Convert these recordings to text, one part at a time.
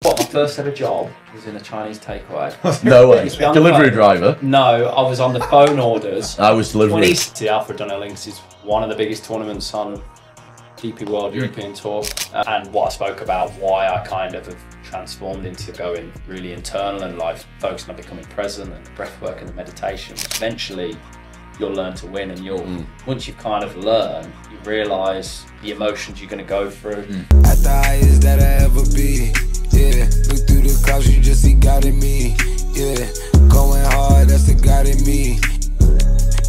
What, my first ever job was in a Chinese takeaway. No way. Delivery driver? No, I was on the phone orders. I was delivering. The Alfred Dunhill Links is one of the biggest tournaments on DP World European Tour. And what I spoke about, why I kind of have transformed into going really internal and like focusing on becoming present and the breath work and the meditation. Eventually, you'll learn to win, and you'll once you've kind of learned, you realise the emotions you're going to go through. At the highest that I ever be. Yeah, look through the clouds, you just see God in me. Yeah, going hard, that's the God in me.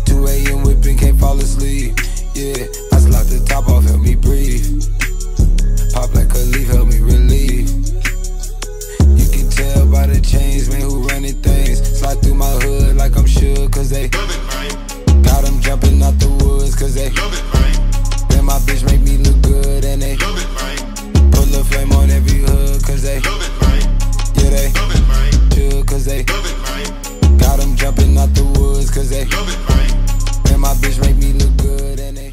2 a.m. whipping, can't fall asleep. Yeah, I slap the top off, help me breathe. Pop like a leaf, help me relieve. You can tell by the chains, man, who running things. Slide through my hood like I'm sure, cause they love it, right? Got them jumping out the woods, cause they love it, right? Then my bitch make me look good, and they love it, right? Put a flame on every hood, cause they love it, right? Yeah, they love it, right? Sure, cause they love it, right? Got them jumping out the woods, cause they love it, right? Then my bitch make me look good, and they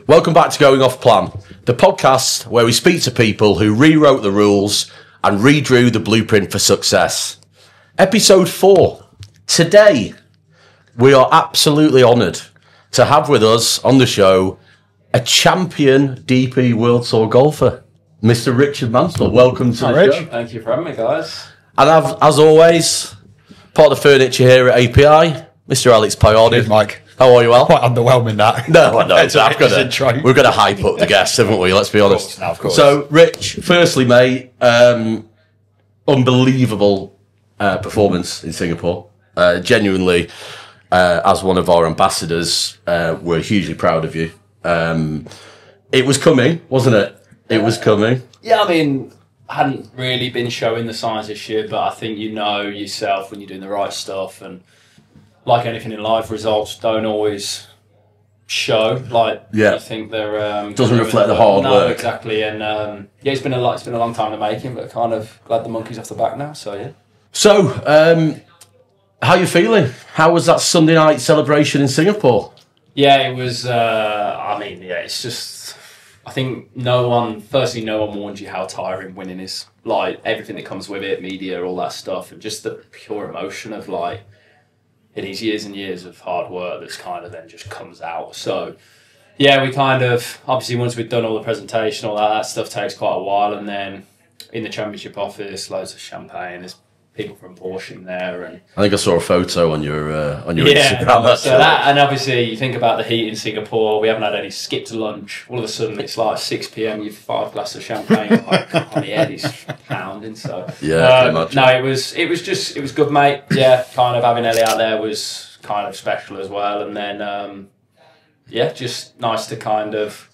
Welcome back to Going Off Plan, the podcast where we speak to people who rewrote the rules and redrew the blueprint for success. Episode 4. Today, we are absolutely honoured to have with us on the show a champion DP World Tour golfer, Mr. Richard Mansell. Welcome to the show. Thank you for having me, guys. And as always, part of the furniture here at API, Mr. Alex Payardi. Cheers, Mike. How are you, Al? Quite underwhelming, that. No, we're going to hype up the guests, haven't we? Let's be honest. Of course. So, Rich, firstly, mate, unbelievable performance in Singapore. Genuinely, as one of our ambassadors, we're hugely proud of you. It was coming, wasn't it? It was coming. Yeah, I mean, I hadn't really been showing the signs this year, but I think you know yourself when you're doing the right stuff, and like anything in life, results don't always show. Like you think they're doesn't reflect the hard work. No, exactly. And yeah, it's been a long time to making, but kind of glad the monkey's off the back now. So yeah. So, how you feeling? How was that Sunday night celebration in Singapore? Yeah, it was. I mean, yeah, it's just. I think no one warns you how tiring winning is. Like everything that comes with it, media, all that stuff, and just the pure emotion of like. It is years and years of hard work that's kind of then just comes out. So, yeah, we kind of, obviously once we've done all the presentation, all that stuff takes quite a while. And then in the championship office, loads of champagne. There's people from Porsche in there. And I think I saw a photo on your Instagram. So that, and obviously you think about the heat in Singapore. We haven't had any skipped lunch. All of a sudden it's like 6 p.m. You've 5 glasses of champagne. Like, on the head is pounding. So yeah, I can imagine. No, it was good, mate. Yeah, kind of having Ellie out there was kind of special as well. And then yeah, just nice to kind of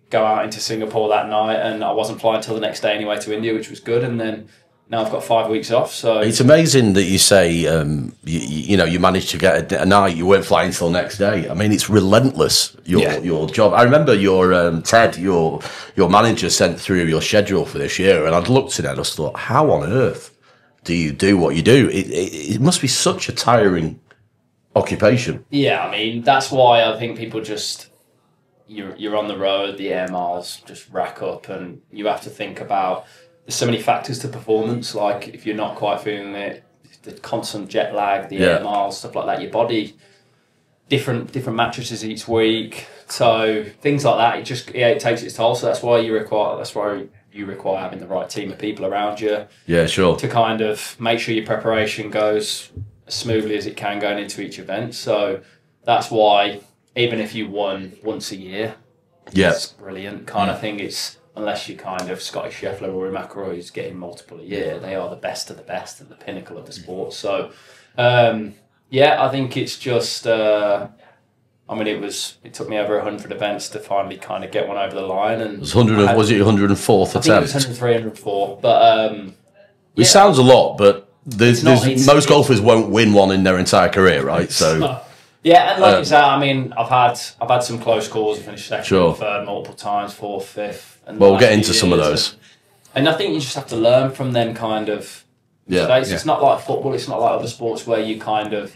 go out into Singapore that night. And I wasn't flying till the next day anyway to India, which was good. And then now I've got 5 weeks off, so it's amazing that you say you know you managed to get a night. You weren't flying till the next day. I mean, it's relentless. Your job. I remember your Ted, your manager, sent through your schedule for this year, and I'd looked at it and I just thought, how on earth do you do what you do? It must be such a tiring occupation. Yeah, I mean that's why I think people just you're on the road, the air miles just rack up, and you have to think about. There's so many factors to performance, like if you're not quite feeling it, the constant jet lag, the air miles, stuff like that, your body, different mattresses each week, so things like that, it takes its toll. So that's why you require having the right team of people around you. Yeah, sure. To kind of make sure your preparation goes as smoothly as it can going into each event. So that's why even if you won once a year, it's brilliant kind of thing. It's unless you're kind of Scotty Scheffler or McIlroy who's getting multiple a year, they are the best of the best at the pinnacle of the sport. So, yeah, I think it's just, I mean, it took me over 100 events to finally kind of get one over the line. And was it 104th attempt? I think it was 103, 104. But, it sounds a lot, but most golfers won't win one in their entire career, right? So. Yeah, and like you say, I mean, I've had some close calls. I finished second, third, multiple times, fourth, fifth. And well, we'll get into some of those. And I think you just have to learn from them kind of mistakes. It's not like football. It's not like other sports where you kind of...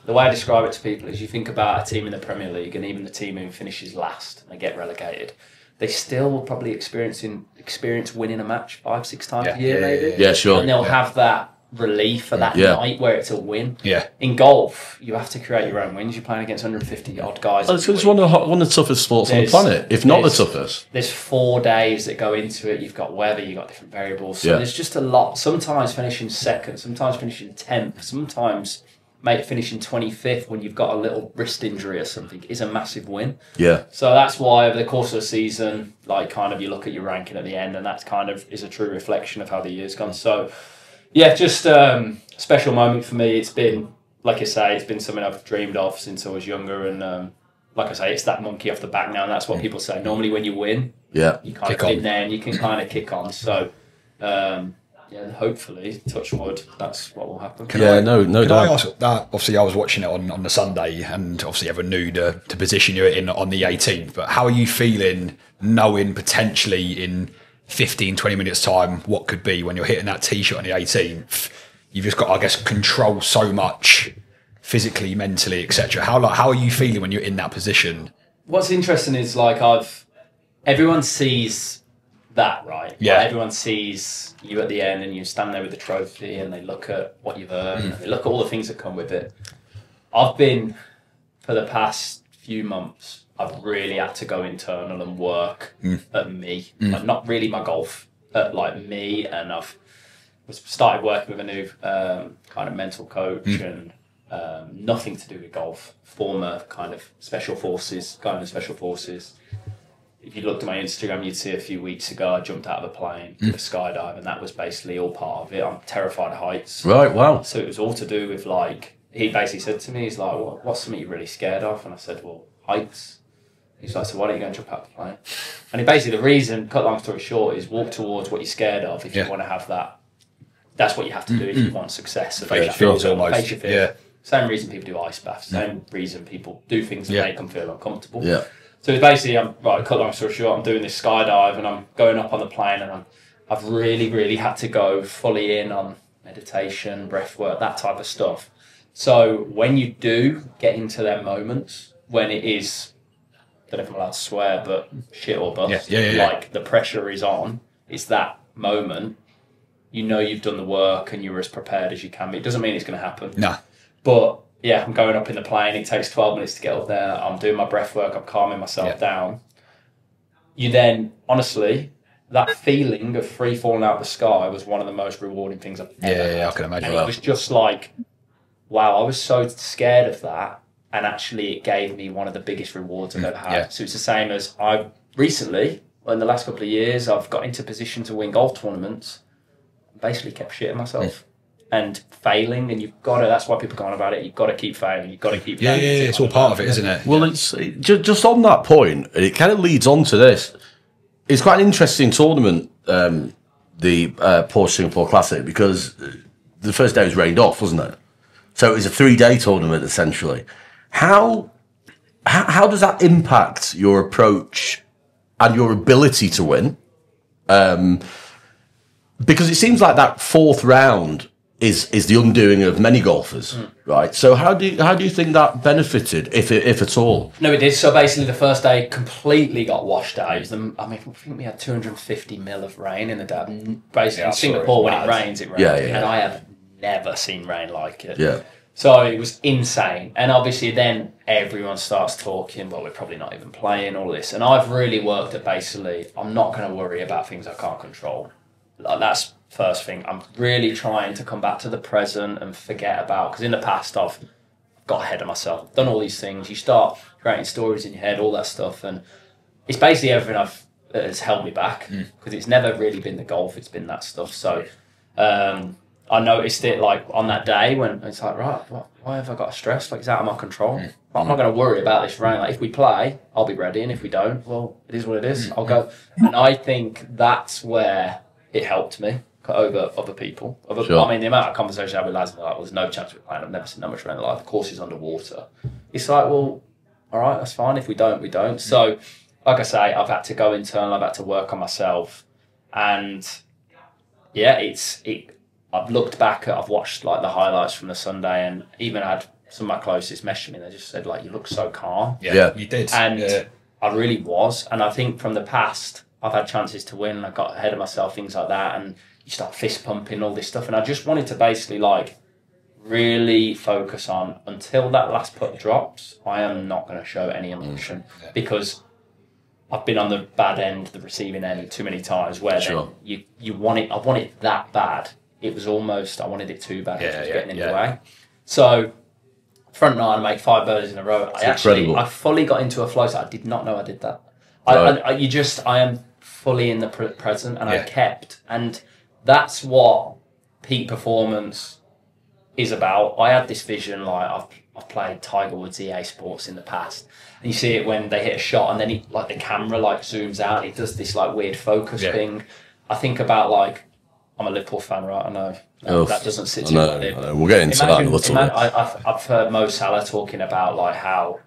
The way I describe it to people is you think about a team in the Premier League and even the team who finishes last and they get relegated. they still will probably experience winning a match 5-6 times a year, maybe. Yeah, sure. And they'll have that relief for that night where it's a win. Yeah. In golf, you have to create your own wins. You're playing against 150 odd guys. It's one of the toughest sports on the planet, if not the toughest. There's 4 days that go into it. You've got weather, you've got different variables. So there's just a lot. Sometimes finishing second, sometimes finishing 10th, sometimes finishing 25th when you've got a little wrist injury or something is a massive win. Yeah. So that's why over the course of the season, like kind of you look at your ranking at the end, and that's kind of is a true reflection of how the year's gone. So yeah, just special moment for me. It's been, like I say, it's been something I've dreamed of since I was younger, and like I say, it's that monkey off the back now, and that's what people say. Normally when you win, you kind of get there and you can kind of kick on. So yeah, hopefully, touch wood, that's what will happen. Can I ask that? Obviously, I was watching it on the Sunday, and obviously everyone knew the position you're in on the 18th. But how are you feeling knowing potentially in 15, 20 minutes time what could be when you're hitting that tee shot on the 18th? You've just got, I guess, control so much physically, mentally, etc. How are you feeling when you're in that position? What's interesting is everyone sees that, right? Yeah. Like, everyone sees you at the end and you stand there with the trophy and they look at what you've earned and they look at all the things that come with it. I've been, for the past few months, I've really had to go internal and work at me. Like, not really my golf, at me, and I've started working with a new kind of mental coach and nothing to do with golf, former kind of special forces, guy in the special forces. If you looked at my Instagram, you'd see a few weeks ago I jumped out of a plane, did a skydive, and that was basically all part of it. I'm terrified of heights. Right, wow. So it was all to do with he basically said to me, he's like, what's something you're really scared of? And I said, well, heights. He's like, so why don't you go and jump out of the plane? And basically the reason, cut long story short, is walk towards what you're scared of if you want to have that. That's what you have to do if you want success. Face your fears almost. Face your fears. Yeah. Same reason people do ice baths. Same reason people do things that make them feel uncomfortable. Yeah. So it's basically, cut long story short, I'm doing this skydive and I'm going up on the plane, and I've really, really had to go fully in on meditation, breath work, that type of stuff. So when you do get into them moments, when it is, I don't know if I'm allowed to swear, but shit or bust, like the pressure is on, it's that moment, you know you've done the work and you're as prepared as you can be. It doesn't mean it's going to happen. No. But yeah, I'm going up in the plane. It takes 12 minutes to get up there. I'm doing my breath work. I'm calming myself down. You then, honestly, that feeling of free falling out of the sky was one of the most rewarding things I've ever had. Yeah, I can imagine. And it was just like, wow, I was so scared of that. And actually, it gave me one of the biggest rewards I've ever had. Yeah. So it's the same as I've recently, in the last couple of years, I've got into position to win golf tournaments. Basically kept shitting myself. And failing, and you've got to, that's why people go on about it, you've got to keep failing, you've got to keep failing. Yeah, it's all part of it, isn't it? Well, it's just on that point, and it kind of leads on to this. It's quite an interesting tournament, the Porsche Singapore Classic, because the first day was rained off, wasn't it? So it was a 3-day tournament, essentially. How does that impact your approach and your ability to win? Because it seems like that fourth round is the undoing of many golfers, right? So how do you think that benefited, if at all? No, it did. So basically, the first day completely got washed out. I think we had 250 mil of rain in the day. Basically, in Singapore, when it rains, it rains. Yeah. And I have never seen rain like it. Yeah. So it was insane. And obviously, then everyone starts talking, well, we're probably not even playing, all this. And I've really worked at basically, I'm not going to worry about things I can't control. That's first thing. I'm really trying to come back to the present and forget about, because in the past I've got ahead of myself, done all these things. You start creating stories in your head, all that stuff, and it's basically everything that has held me back, because it's never really been the golf, it's been that stuff. So I noticed it on that day when it's like, right, why have I got stress? It's out of my control. I'm not going to worry about this rain. If we play, I'll be ready, and if we don't, well, it is what it is. I'll go. And I think that's where it helped me over other people. Sure. I mean, the amount of conversation I had with lads, well, there's no chance we're playing. I've never seen that much rain in my life. The course is underwater. It's like, well, all right, that's fine. If we don't, we don't. So, like I say, I've had to go internal. I've had to work on myself. And, yeah, I've looked back I've watched, the highlights from the Sunday, and even had some of my closest message me. They just said, you look so calm. Yeah, you did. And I really was. And I think from the past, I've had chances to win and I got ahead of myself, things like that. And you start fist pumping, all this stuff. And I just wanted to basically like really focus on, until that last putt drops, I am not going to show any emotion because I've been on the bad end, the receiving end too many times where then you want it. I want it that bad. It was almost, I wanted it too bad. It was getting in the way. So front nine, I make 5 birdies in a row. I fully got into a flow. So I did not know I did that. I am fully in the present, and I kept, and that's what peak performance is about. I had this vision, like I've played Tiger Woods EA Sports in the past, and you see it when they hit a shot, and then the camera like zooms out, it does this like weird focus thing. I think about like, I'm a Liverpool fan, right? I know that doesn't sit too well. I know. We'll get into that in a little bit. I've heard Mo Salah talking about like how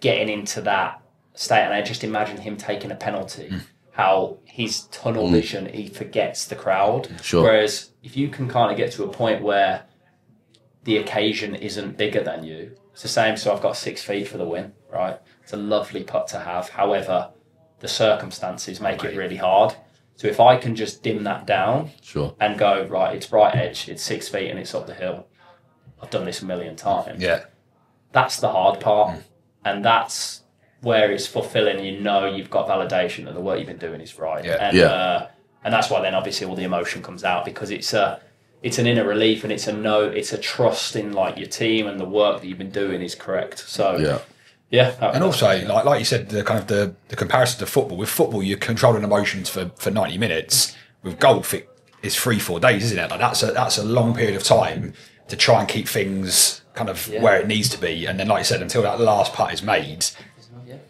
getting into that state, and I just imagine him taking a penalty, how his tunnel vision, he forgets the crowd. Sure. Whereas if you can kind of get to a point where the occasion isn't bigger than you, it's the same. So I've got 6 feet for the win, right? It's a lovely putt to have. However, the circumstances make it really hard. So if I can just dim that down and go, right, it's right edge, it's 6 feet and it's up the hill. I've done this a million times. Yeah. That's the hard part. And that's where it's fulfilling. You know you've got validation that the work you've been doing is right. Yeah. And that's why then obviously all the emotion comes out, because it's an inner relief, and it's a trust in like your team and the work that you've been doing is correct. So and also, like you said, the kind of the comparison to football. With football, you're controlling emotions for 90 minutes. With golf, it's 3-4 days, isn't it? Like that's a long period of time to try and keep things kind of where it needs to be. And then, like you said, until that last putt is made,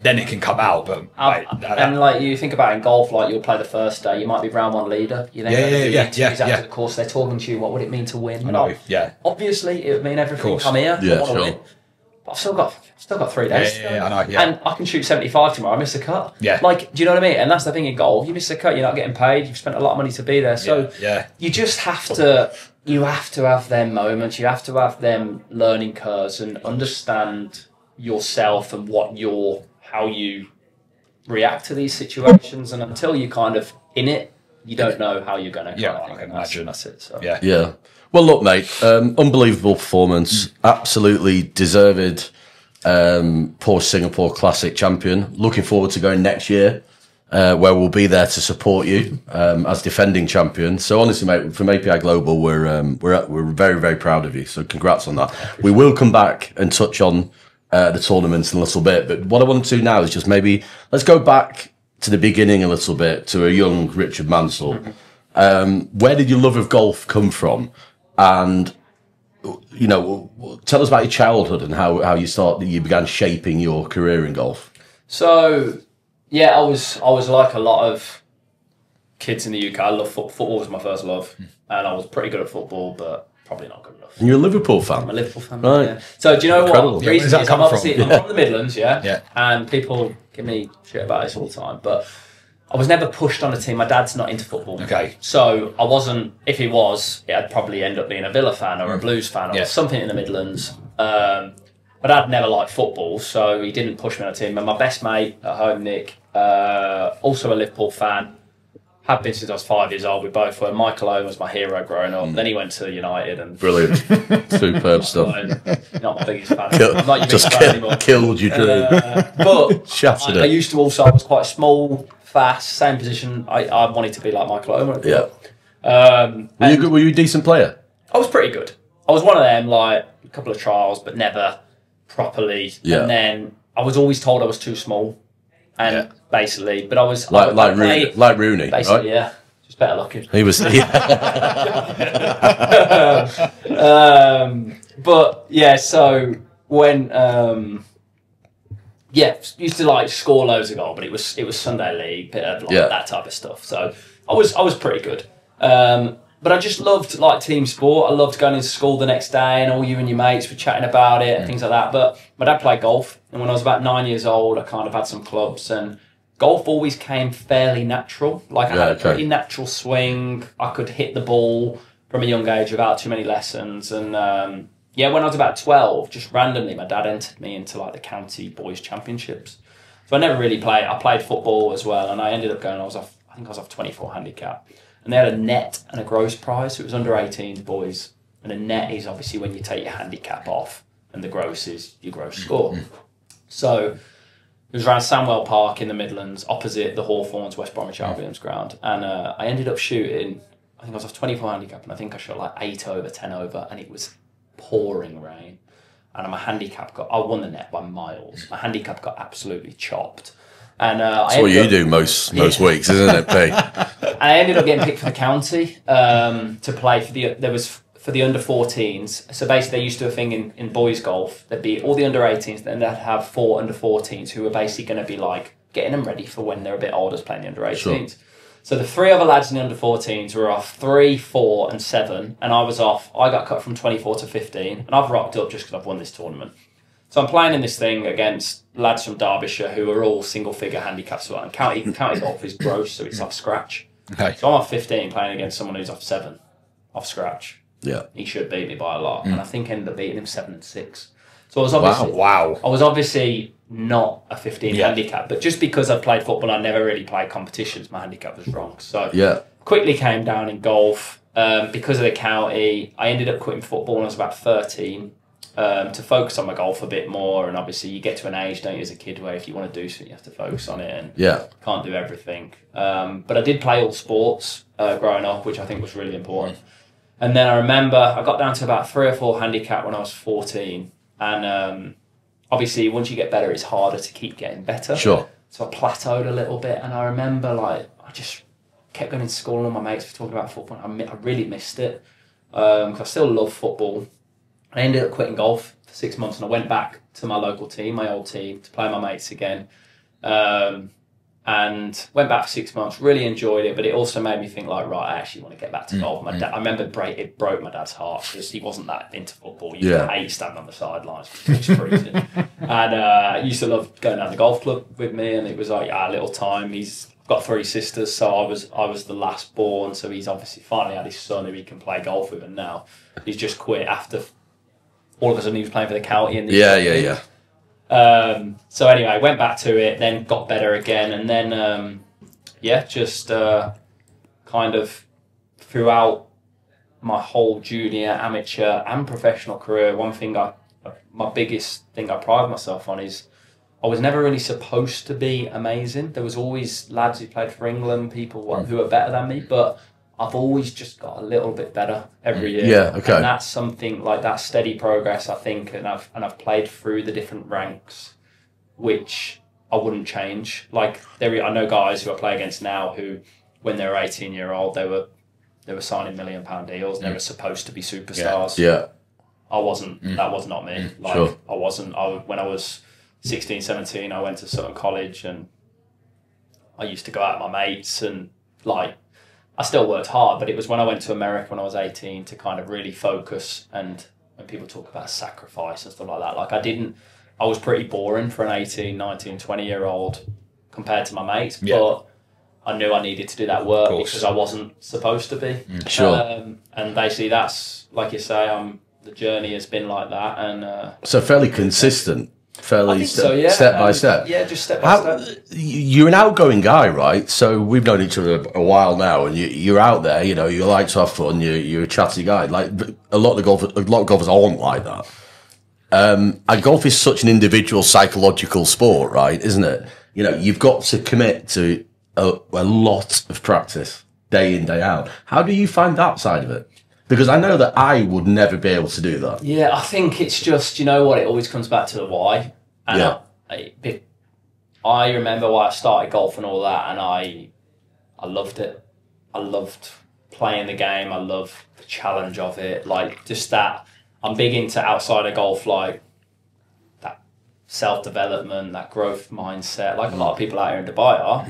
then it can come out. But and like you think about in golf, like you'll play the first day, you might be round 1 leader. You then after the course, they're talking to you. What would it mean to win? I know. Obviously, it would mean everything. Come here. I want to win. I've still got 3 days. I know. And I can shoot 75 tomorrow. I miss a cut. Like, do you know what I mean? And that's the thing in golf. You miss a cut, you're not getting paid. You've spent a lot of money to be there. So you just have to. You have to have them moments. You have to have them learning curves and understand yourself and how you react to these situations. And until you're kind of in it, you don't know how you're going to. I can imagine. That's it. So. Yeah. Well, look, mate, unbelievable performance. Absolutely deserved Porsche Singapore Classic champion. Looking forward to going next year, where we'll be there to support you as defending champion. So honestly, mate, from API Global, we're very, very proud of you. So congrats on that. We will come back and touch on the tournaments in a little bit. But what I want to do now is just maybe let's go back to the beginning a little bit, to a young Richard Mansell. Where did your love of golf come from? And, you know, tell us about your childhood and how you began shaping your career in golf. So, yeah, I was like a lot of kids in the UK. I love football was my first love, and I was pretty good at football, but probably not good enough. And you're a Liverpool fan? I'm a Liverpool fan, right? Yeah. So do you know what? Where does that come from? I'm from the Midlands, and people give me shit about this all the time, but I was never pushed on a team. My dad's not into football. Okay. So I wasn't, if he was, I'd probably end up being a Villa fan or a Blues fan or something in the Midlands. My dad never liked football, so he didn't push me on a team. And my best mate at home, Nick, also a Liverpool fan, had been since I was 5 years old. We both were. Michael Owen was my hero growing up. Then he went to United. And brilliant. Superb stuff. Not my biggest fan. I'm not your biggest fan anymore. Killed your dream. But Shattered it. I used to also, I was quite small, fast, same position. I wanted to be like Michael Owen. Were you a decent player? I was pretty good. I was one of them, like a couple of trials, but never properly. And then I was always told I was too small. And basically, but I was like Rooney, basically, right? just better looking. He was, but yeah, so when used to like score loads of goals, but it was Sunday League, bit of like that type of stuff. So I was pretty good. But I just loved like team sport. I loved going into school the next day and all you and your mates were chatting about it and things like that. But my dad played golf, and when I was about 9 years old, I kind of had some clubs, and golf always came fairly natural. Like I had a pretty natural swing. I could hit the ball from a young age without too many lessons. And when I was about 12, just randomly, my dad entered me into like the county boys championships. So I never really played. I played football as well, and I ended up going. I think I was off 24 handicap, and they had a net and a gross prize. So it was under 18s boys, and a net is obviously when you take your handicap off, and the gross is your gross score. So it was around Sandwell Park in the Midlands, opposite the Hawthorns West Bromwich Albion's ground, and I ended up shooting. I think I was off 24 handicap, and I think I shot like 8 over, 10 over, and it was pouring rain. And my handicap I won the net by miles. My handicap got absolutely chopped. And that's what you do most weeks, isn't it, Pete? And I ended up getting picked for the county to play for the under 14s. So basically, they used to do a thing in boys golf. There'd be all the under 18s, then they'd have 4 under 14s who were basically going to be like getting them ready for when they're a bit older, playing the under 18s. Sure. So the 3 other lads in the under 14s were off 3, 4 and 7, and I was off. I got cut from 24 to 15, and I've rocked up just because I've won this tournament. So I'm playing in this thing against lads from Derbyshire who are all single-figure handicaps. And county golf is gross, so it's off scratch. Okay. So I'm off 15 playing against someone who's off 7, off scratch. Yeah. He should beat me by a lot, and I think I ended up beating him 7 and 6. So I was obviously wow. I was obviously not a 15 handicap, but just because I played football, I never really played competitions. My handicap was wrong, so quickly came down in golf because of the county. I ended up quitting football when I was about 13 to focus on my golf a bit more. And obviously, you get to an age, don't you, as a kid, where if you want to do something, you have to focus on it and can't do everything. But I did play all sports growing up, which I think was really important. And then I remember I got down to about 3 or 4 handicap when I was 14. And obviously, once you get better, it's harder to keep getting better. Sure. So I plateaued a little bit. And I remember, like, I just kept going to school and all my mates were talking about football. I really missed it because I still love football. I ended up quitting golf for 6 months and I went back to my local team, my old team, to play my mates again. And went back for 6 months, really enjoyed it, but it also made me think like, right, I actually want to get back to golf. My dad, I remember it broke my dad's heart because he wasn't that into football. He used to hate standing on the sidelines because it was freezing. And he used to love going down the golf club with me, and it was like a little time. He's got 3 sisters, so I was the last born, so he's obviously finally had his son who he can play golf with, and now he's just quit after all of a sudden he was playing for the county. And so anyway, went back to it, then got better again, and then just kind of throughout my whole junior, amateur, and professional career, one thing my biggest thing I pride myself on is I was never really supposed to be amazing. There was always lads who played for England, people who were better than me, but I've always just got a little bit better every year. Yeah, okay. And that's something like that steady progress, I think, and I've played through the different ranks, which I wouldn't change. Like I know guys who I play against now who, when they were 18-year-old, they were signing £1 million deals. They were supposed to be superstars. Yeah. I wasn't. That was not me. Like sure. I wasn't. When I was 16, 17, I went to Sutton College and I used to go out with my mates and like. I still worked hard, but it was when I went to America when I was 18 to kind of really focus. And when people talk about sacrifice and stuff like that, like I was pretty boring for an 18, 19, 20-year-old compared to my mates, but I knew I needed to do that work because I wasn't supposed to be. Sure. And basically that's, like you say, the journey has been like that. And so fairly consistent. Fairly step by step. Yeah, just step by step. You're an outgoing guy, right? So we've known each other a while now, and you're out there. You know, you like to have fun. You're a chatty guy. Like a lot of golfers aren't like that. And golf is such an individual psychological sport, right? Isn't it? You know, you've got to commit to a lot of practice, day in, day out. How do you find that side of it? Because I know that I would never be able to do that. Yeah, I think it's just, you know what, it always comes back to the why. And I remember why I started golf and all that, and I loved it. I loved playing the game. I loved the challenge of it. Like, just that, I'm big into outside of golf, like, that self-development, that growth mindset, like a lot of people out here in Dubai are.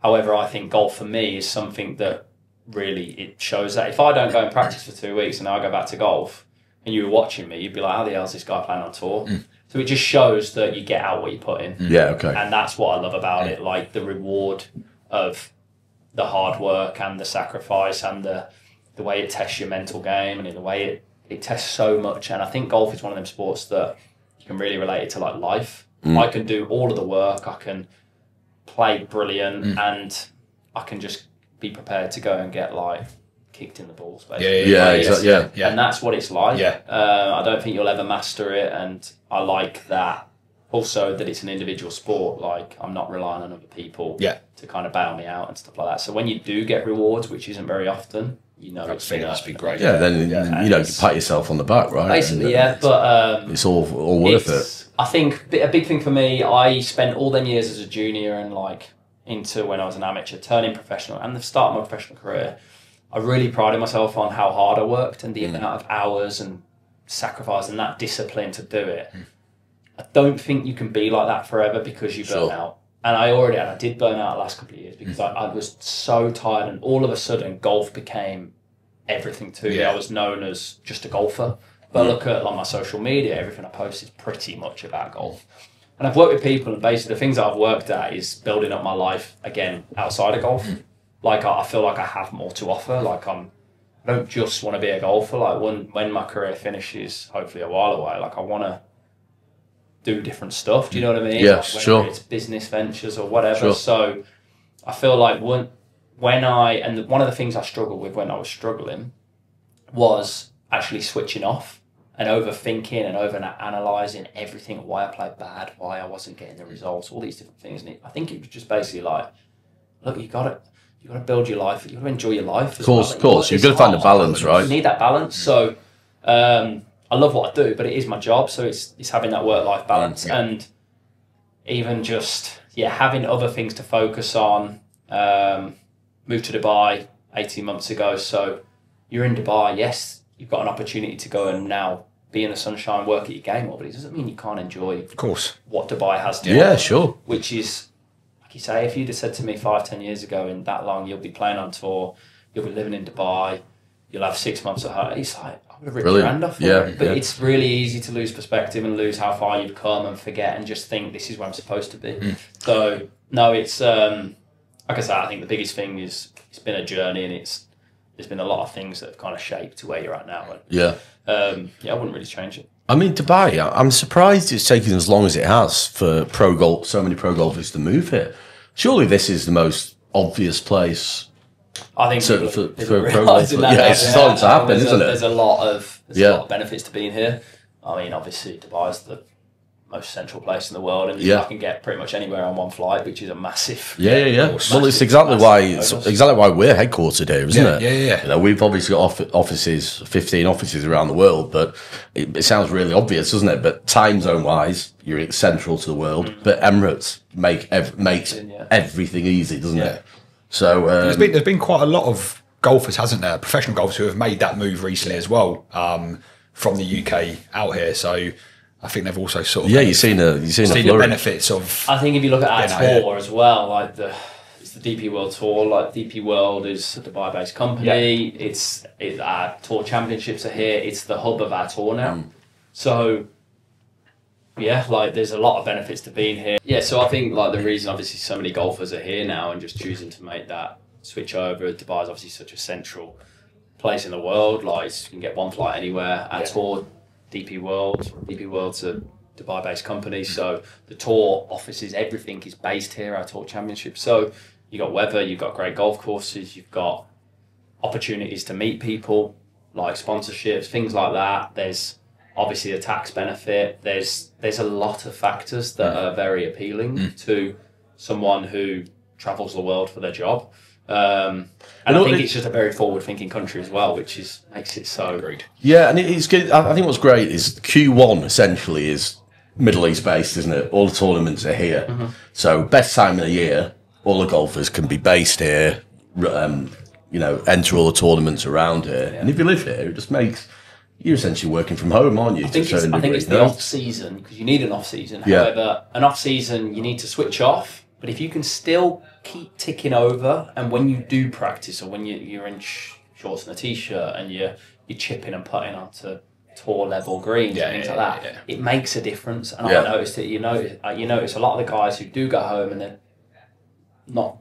However, I think golf for me is something that really it shows that if I don't go and practice for 2 weeks and I go back to golf and you were watching me, you'd be like, how the hell is this guy playing on tour? So it just shows that you get out what you put in. Yeah, okay. And that's what I love about it, like the reward of the hard work and the sacrifice and the way it tests your mental game and in the way it tests so much. And I think golf is one of them sports that you can really relate it to like life. I can do all of the work. I can play brilliant, and I can just be prepared to go and get like kicked in the balls, basically. Yeah. And that's what it's like. Yeah. I don't think you'll ever master it, and I like that. Also, that it's an individual sport. Like, I'm not relying on other people to kind of bail me out and stuff like that. So when you do get rewards, which isn't very often, you know, it's must be great. Yeah, then you know, you pat yourself on the back, right? Basically, but it's all worth it. I think a big thing for me, I spent all them years as a junior and like into when I was an amateur, turning professional, and the start of my professional career. I really prided myself on how hard I worked and the amount of hours and sacrifice and that discipline to do it. I don't think you can be like that forever because you burn out. And I did burn out the last couple of years because I was so tired, and all of a sudden golf became everything to me. I was known as just a golfer. But look at like my social media, everything I post is pretty much about golf. And I've worked with people, and basically the things that I've worked at is building up my life again outside of golf. Like I feel like I have more to offer. Like I don't just want to be a golfer. Like when my career finishes, hopefully a while away, like I want to do different stuff. Do you know what I mean? Yeah, like sure. It's business ventures or whatever. So I feel like one of the things I struggled with when I was struggling was actually switching off and overthinking and over-analysing everything, why I played bad, why I wasn't getting the results, all these different things. And I think it was just basically like, look, you got to build your life. You got to enjoy your life. Of course. You've got to find a balance, right? You need that balance. So I love what I do, but it is my job. So it's having that work-life balance and even just having other things to focus on. Moved to Dubai 18 months ago. So you're in Dubai. Yes, you've got an opportunity to go and now be in the sunshine, work at your game, but it doesn't mean you can't enjoy, of course, what Dubai has to offer. Yeah, sure. Which is, like you say, if you'd have said to me 5-10 years ago, in that long, you'll be playing on tour, you'll be living in Dubai, you'll have 6 months at home. It's like, I would have ripped your hand off for it. But it's really easy to lose perspective and lose how far you've come and forget and just think this is where I'm supposed to be. So, no, it's, like I said, I think the biggest thing is it's been a journey, and there's been a lot of things that have kind of shaped to where you're at now. And, I wouldn't really change it. I mean, Dubai, I'm surprised it's taken as long as it has for so many pro golfers to move here. Surely this is the most obvious place. I think for pro golf. Yeah, it's starting to happen, isn't it? There's a lot of benefits to being here. I mean, obviously, Dubai's the most central place in the world, and you can get pretty much anywhere on one flight, which is a massive. Well, it's exactly why we're headquartered here, isn't it? Yeah. You know, we've obviously got offices, 15 offices around the world, but it sounds really obvious, doesn't it? But time zone wise, you're central to the world. But Emirates makes everything easy, doesn't it? So there's been quite a lot of golfers, hasn't there? Professional golfers who have made that move recently as well, from the UK out here. So I think they've also sort of you've seen the benefits of. I think if you look at our tour as well, like it's the DP World Tour. Like DP World is a Dubai-based company. It's our tour championships are here. It's the hub of our tour now. So like there's a lot of benefits to being here. Yeah, so I think like the reason obviously so many golfers are here now and just choosing to make that switch over. Dubai is obviously such a central place in the world. Like you can get one flight anywhere. Our tour. DP World's a Dubai-based company, so the tour offices, everything is based here, our tour championship. So you've got weather, you've got great golf courses, you've got opportunities to meet people, like sponsorships, things like that. There's obviously a tax benefit. There's a lot of factors that are very appealing to someone who travels the world for their job. And I think it's just a very forward-thinking country as well, which makes it so. Agreed. Yeah, and it's good. I think what's great is Q1 essentially is Middle East based, isn't it? All the tournaments are here, so best time of the year, all the golfers can be based here. Enter all the tournaments around here, and if you live here, it just makes you're essentially working from home, aren't you? I think it's the off season because you need an off season. However, an off season you need to switch off. But if you can still keep ticking over, and when you do practice, or when you're in shorts and a t-shirt, and you're chipping and putting onto tour level greens and things like that, it makes a difference. And I noticed that you notice a lot of the guys who do go home, and they're not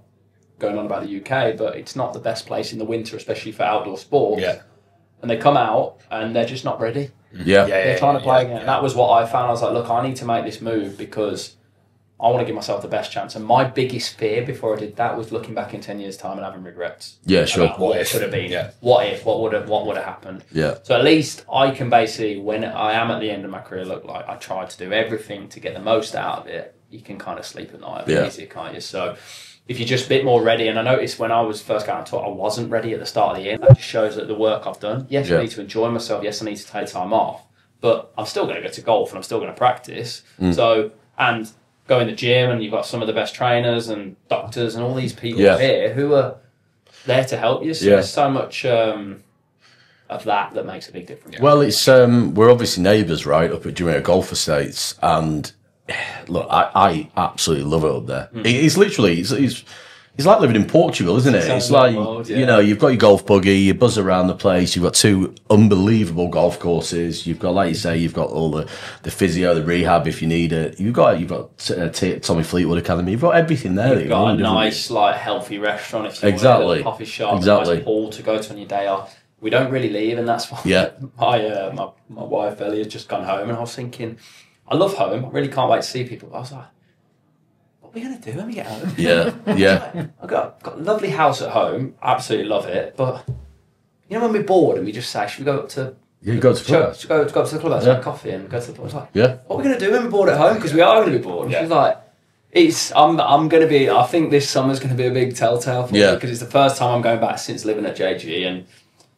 going on about the UK, but it's not the best place in the winter, especially for outdoor sports. And they come out and they're just not ready. They're trying to play again. And that was what I found. I was like, look, I need to make this move because I want to give myself the best chance. And my biggest fear before I did that was looking back in 10 years' time and having regrets. Yeah, sure. About what it could have been. Yeah. What if? What would have happened? Yeah. So at least I can basically, when I am at the end of my career, look like I tried to do everything to get the most out of it. You can kind of sleep at night a bit easier, can't you? So if you're just a bit more ready, and I noticed when I was first going on tour, I wasn't ready at the start of the year. That just shows that the work I've done. Yes, I need to enjoy myself. Yes, I need to take time off. But I'm still going to go to golf and I'm still going to practice. So, and go in the gym, and you've got some of the best trainers and doctors and all these people here who are there to help you. So there's so much of that makes a big difference. Well, it's we're obviously neighbours, right, up at Jumeirah Golf Estates, and look, I absolutely love it up there. It's literally it's like living in Portugal, isn't it? It's like, you know, you've got your golf buggy, you buzz around the place, you've got 2 unbelievable golf courses, you've got, like you say, you've got all the physio, the rehab if you need it, you've got Tommy Fleetwood Academy, you've got everything there. You've got a nice, like, healthy restaurant if you want a little coffee shop, a nice pool to go to on your day off. We don't really leave, and that's why my wife Ellie has just gone home, and I was thinking, I love home, I really can't wait to see people, but I was like, what are we going to do when we get home? I've got a lovely house at home. Absolutely love it. But, you know, when we're bored and we just say, should we go up to... go to the club. Go up to the club, have coffee and go to the pub. I was like, what are we going to do when we're bored at home? Because we are going to be bored. And she's like, I'm going to be... I think this summer's going to be a big telltale for me, because it's the first time I'm going back since living at JG. And,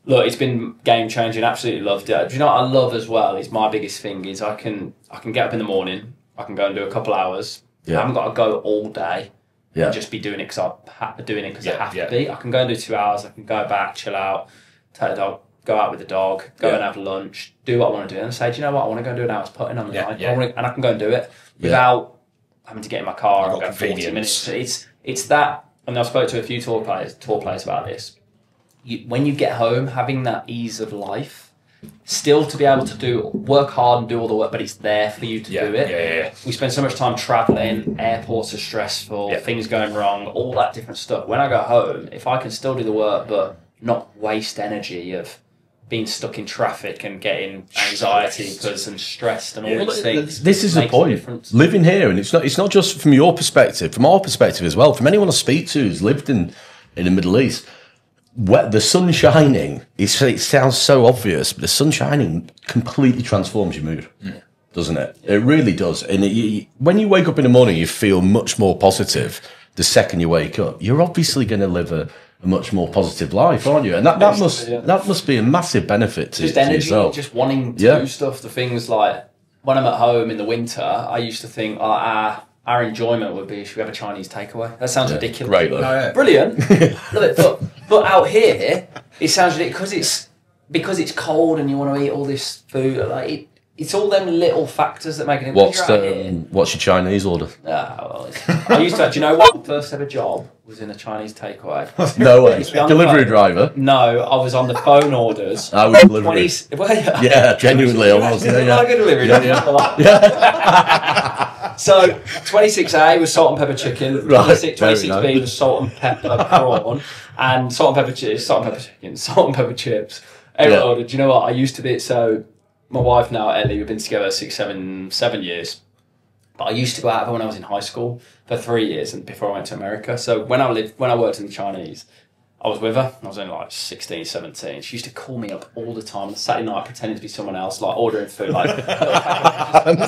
look, it's been game-changing. Absolutely loved it. Do you know what I love as well? Is my biggest thing is I can get up in the morning. I can go and do a couple hours. I haven't got to go all day and just be doing it because I have to be. I can go and do 2 hours. I can go back, chill out, take the dog, go out with the dog, go and have lunch, do what I want to do, and say, do you know what? I want to go and do an hour's putting on the night, and I can go and do it without having to get in my car and go 40 minutes. It's that, and I spoke to a few tour players about this. When you get home, having that ease of life. Still to be able to work hard and do all the work, but it's there for you to do it. We spend so much time travelling, airports are stressful, things going wrong, all that different stuff. When I go home, if I can still do the work but not waste energy of being stuck in traffic and getting anxiety and stressed and all these things. This is the point. Living here, and it's not just from your perspective, from our perspective as well, from anyone I speak to who's lived in the Middle East. The sun shining, it sounds so obvious, but the sun shining completely transforms your mood, doesn't it? It really does. And when you wake up in the morning, you feel much more positive the second you wake up. You're obviously going to live a much more positive life, aren't you? And that must be a massive benefit to yourself. Just wanting to do stuff. The things like, when I'm at home in the winter, I used to think, our enjoyment would be, should we have a Chinese takeaway? That sounds ridiculous. Great, though. Brilliant. Love it. But out here, it sounds ridiculous because it's cold and you want to eat all this food. Like it's all them little factors that make it. What's your Chinese order? I used to. Do you know what? My first ever job was in a Chinese takeaway. No way. Delivery driver? No, I was on the phone orders. I was delivery. Yeah, genuinely, I was. Like a delivery driver. So 26A was salt and pepper chicken. 26B was salt and pepper prawn, and salt and pepper chicken, salt and pepper chips. Everyone ordered. Do you know what? I used to be so. My wife now, Ellie, we've been together 7 years. But I used to go out when I was in high school for 3 years, and before I went to America. So when I worked in the Chinese, I was with her. I was only like 16, 17. She used to call me up all the time on Saturday night, pretending to be someone else, like ordering food. Like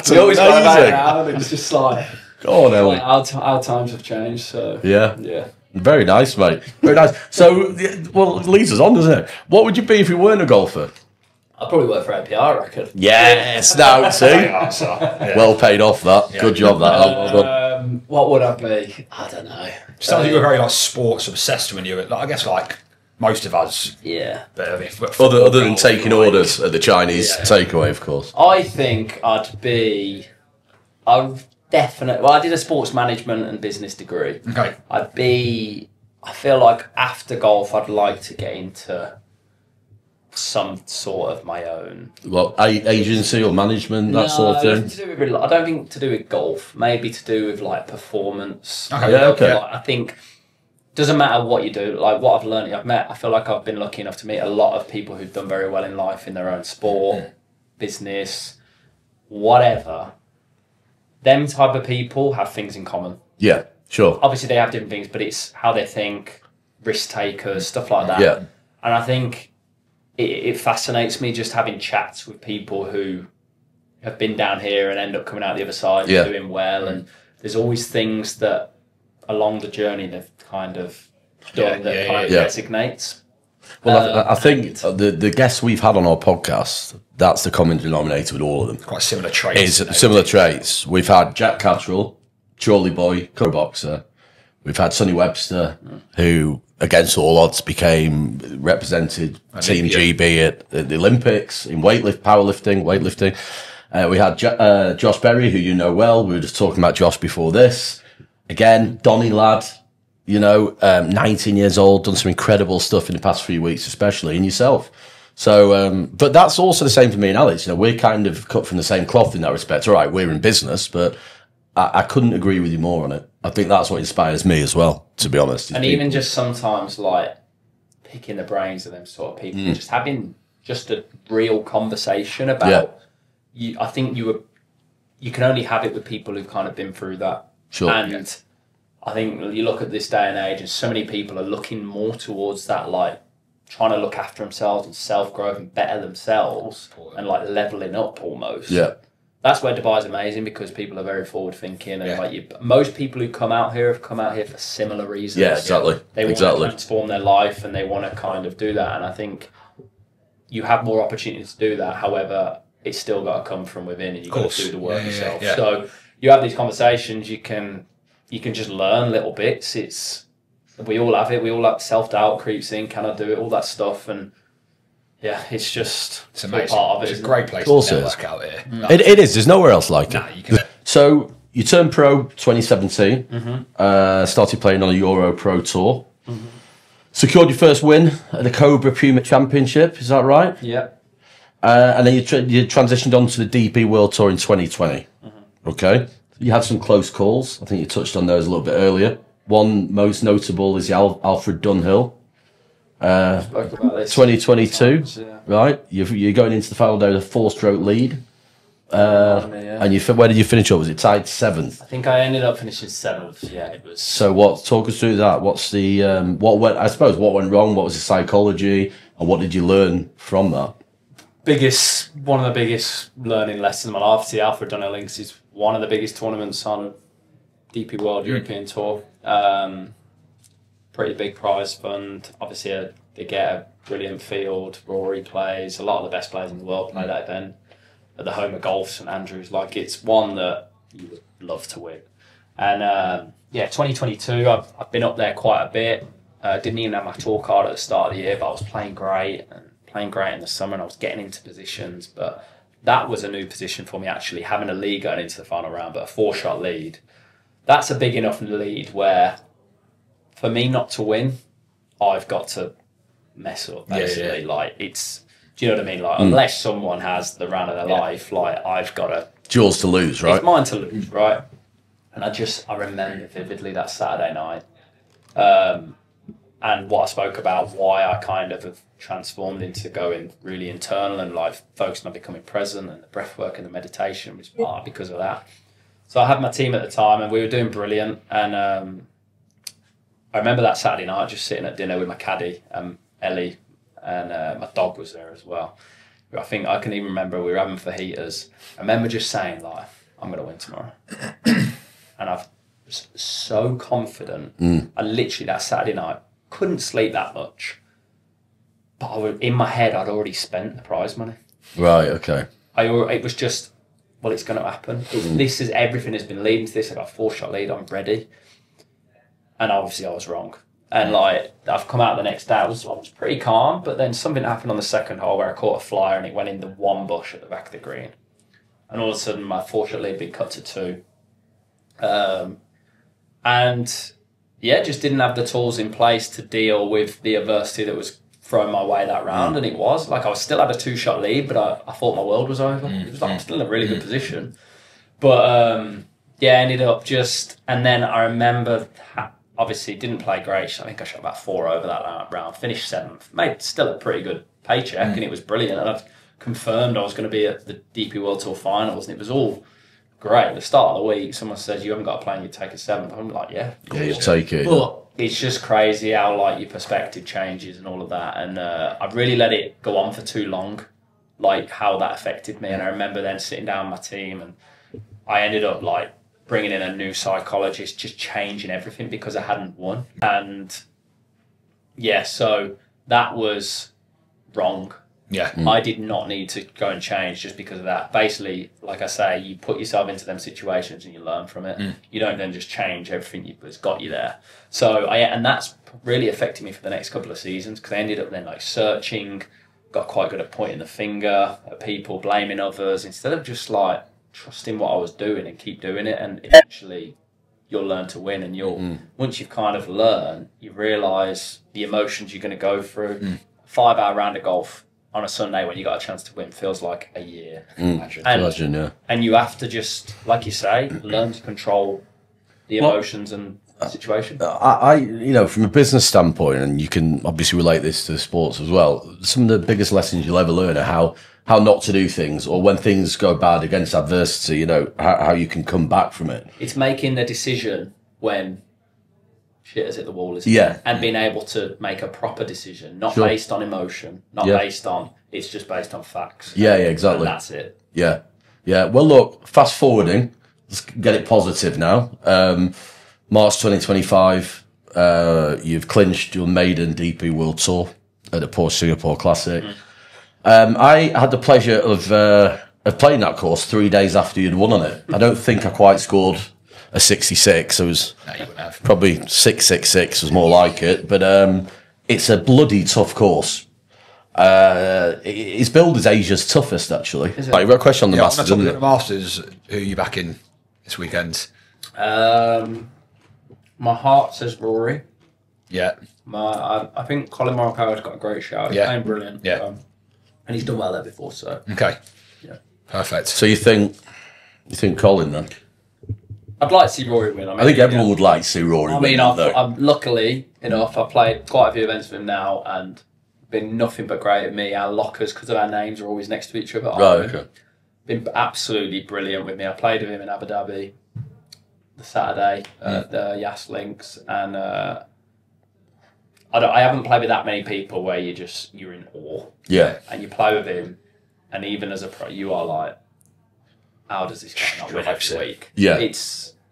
we always got back around. It was just like, go on, Ellie. Our times have changed. So yeah. Very nice, mate. Very nice. So, well, it leads us on, doesn't it? What would you be if you weren't a golfer? I'd probably work for APR, I reckon. Yes, now see. Well paid off that. Yeah. Good job, that. What would I be? I don't know. Sounds like you were very like sports obsessed when you were. Like, I guess like most of us. Yeah. But, other than taking orders at the Chinese takeaway, of course. I think I'd be. I did a sports management and business degree. Okay. I feel like after golf, I'd like to get into some sort of my own agency or management, that sort of thing. I don't think to do with golf, maybe to do with like performance. Okay. I think doesn't matter what you do, like what I've learned, I feel like I've been lucky enough to meet a lot of people who've done very well in life in their own sport, business, whatever. them type of people have things in common. Yeah, sure. Obviously, they have different things, but it's how they think, risk takers, stuff like that. Yeah. And I think it fascinates me just having chats with people who have been down here and end up coming out the other side and doing well. And there's always things that along the journey they've kind of done that kind of resonates. Well, I think the guests we've had on our podcast, that's the common denominator with all of them. Quite similar traits. Similar traits. We've had Jack Cattrall, Charlie Boy, co boxer. We've had Sonny Webster, who, against all odds, represented Team GB at the Olympics in powerlifting. We had Josh Berry, who you know well. We were just talking about Josh before this. Again, Donny lad, 19 years old, done some incredible stuff in the past few weeks, especially, and yourself. So, but that's also the same for me and Alex. We're kind of cut from the same cloth in that respect. All right, we're in business, but I couldn't agree with you more on it. I think that's what inspires me as well, to be honest. And even just sometimes, like, picking the brains of them sort of people, just having just a real conversation about you. I think you can only have it with people who've kind of been through that. Sure. And I think you look at this day and age, and so many people are looking more towards that, like, trying to look after themselves and self-growth and better themselves and, like, leveling up almost. Yeah. That's where Dubai's amazing, because people are very forward-thinking. And most people who come out here have come out here for similar reasons. Yeah, exactly. They want to transform their life and they want to kind of do that. And I think you have more opportunities to do that. However, it's still got to come from within, and you've got to do the work yourself. Yeah. So you have these conversations, you can just learn little bits. We all have it. We all have self-doubt creeps in. Can I do it? All that stuff. And yeah, it's just it's amazing. Part of it. It's a great place to network out here. It is. There's nowhere else like it. You can... So you turned pro 2017. Started playing on a Euro Pro Tour. Secured your first win at the Cobra Puma Championship. Is that right? Yeah. And then you transitioned on to the DP World Tour in 2020. Okay. You had some close calls. I think you touched on those a little bit earlier. One most notable is the Alfred Dunhill. Spoke about this 2022, right? You're going into the final day with a 4-stroke lead. And where did you finish up? Was it tied 7th? I think I ended up finishing 7th. Yeah, it was. So talk us through that. What's the what went wrong? What was the psychology, and what did you learn from that? One of the biggest learning lessons in my life. The Alfred Dunhill Links is one of the biggest tournaments on DP World European Tour. Pretty big prize fund. Obviously, they get a brilliant field. Rory plays. A lot of the best players in the world play that event at the home of golf, St Andrews. Like, it's one that you would love to win. And 2022, I've been up there quite a bit. Didn't even have my tour card at the start of the year, but I was playing great in the summer, and I was getting into positions. But that was a new position for me, actually, having a lead going into the final round, but a 4-shot lead. That's a big enough lead where, for me not to win, I've got to mess up, basically. Like, it's, do you know what I mean? Like, unless someone has the round of their life, like, I've got to... It's yours to lose, right? It's mine to lose, right? And I remember vividly that Saturday night. And what I spoke about, why I kind of have transformed into going really internal and, like, focusing on becoming present, and the breath work and the meditation was part because of that. So I had my team at the time, and we were doing brilliant. And I remember that Saturday night just sitting at dinner with my caddy, Ellie, and my dog was there as well. I think I can even remember we were having fajitas. I remember just saying, like, I'm going to win tomorrow. And I was so confident. I literally, that Saturday night, couldn't sleep that much. But in my head, I'd already spent the prize money. Right, okay. It was just, well, it's going to happen. Everything has been leading to this. I got a 4-shot lead, I'm ready. And obviously I was wrong. And, like, I've come out the next day, I was pretty calm, but then something happened on the second hole where I caught a flyer and it went in the one bush at the back of the green. And all of a sudden my 4-shot lead had been cut to 2. And yeah, just didn't have the tools in place to deal with the adversity that was thrown my way that round. And it was, like, I still had a 2-shot lead, but I thought my world was over. It was like, I'm still in a really good position. But ended up just, and then I remember... Obviously, didn't play great. I think I shot about 4 over that round. Finished 7th. Made still a pretty good paycheck, and it was brilliant. And I've confirmed I was going to be at the DP World Tour finals, and it was all great. At the start of the week, someone says you haven't got a plan, you take a 7th. I'm like, yeah, you'll take it. But it's just crazy how like your perspective changes and all of that. And I really let it go on for too long, like how that affected me. And I remember then sitting down with my team, and I ended up like bringing in a new psychologist, just changing everything because I hadn't won. And yeah, so that was wrong. Yeah. I did not need to go and change just because of that. Basically, like I say, you put yourself into them situations and you learn from it. You don't then just change everything that's got you there. So and that's really affected me for the next couple of seasons, because I ended up then like searching, got quite good at pointing the finger at people, blaming others, instead of just like trusting what I was doing and keep doing it. And eventually you'll learn to win, and you'll once you've kind of learned, you realise the emotions you're going to go through. 5-hour round of golf on a Sunday when you got a chance to win feels like a year. Imagine, yeah. And you have to just, like you say, learn to control the emotions and the situation. I, you know, from a business standpoint, and you can obviously relate this to sports as well, some of the biggest lessons you'll ever learn are how not to do things, or when things go bad against adversity, you know, how you can come back from it. It's making the decision when shit has hit the wall, isn't Yeah. it? And being able to make a proper decision, not Sure. based on emotion, not based on, it's just based on facts. Yeah, exactly. And that's it. Yeah. Well, look, fast forwarding, let's get it positive now. March 2025, you've clinched your maiden DP World Tour at the Porsche Singapore Classic. I had the pleasure of playing that course 3 days after you'd won on it. I don't think I quite scored a 66. It was probably 666 was more like it. But it's a bloody tough course. It's billed as Asia's toughest, actually. Right, you've got a question on the Masters, on isn't the it? Masters, who are you backing this weekend? My heart says Rory. Yeah. I think Colin Morikawa's got a great shot. He's playing brilliant. Yeah. And he's done well there before, so. Okay. Yeah. Perfect. So you think Colin then? I'd like to see Rory win. I think everyone would like to see Rory win. I'm luckily enough, I've played quite a few events with him now and been nothing but great at me. Our lockers, because of our names, are always next to each other. Right, okay. Been absolutely brilliant with me. I played with him in Abu Dhabi the Saturday at the Yas Links, and I haven't played with that many people where you're in awe. Yeah. And you play with him, and even as a pro, you are like, how does this guy not win every week? Yeah.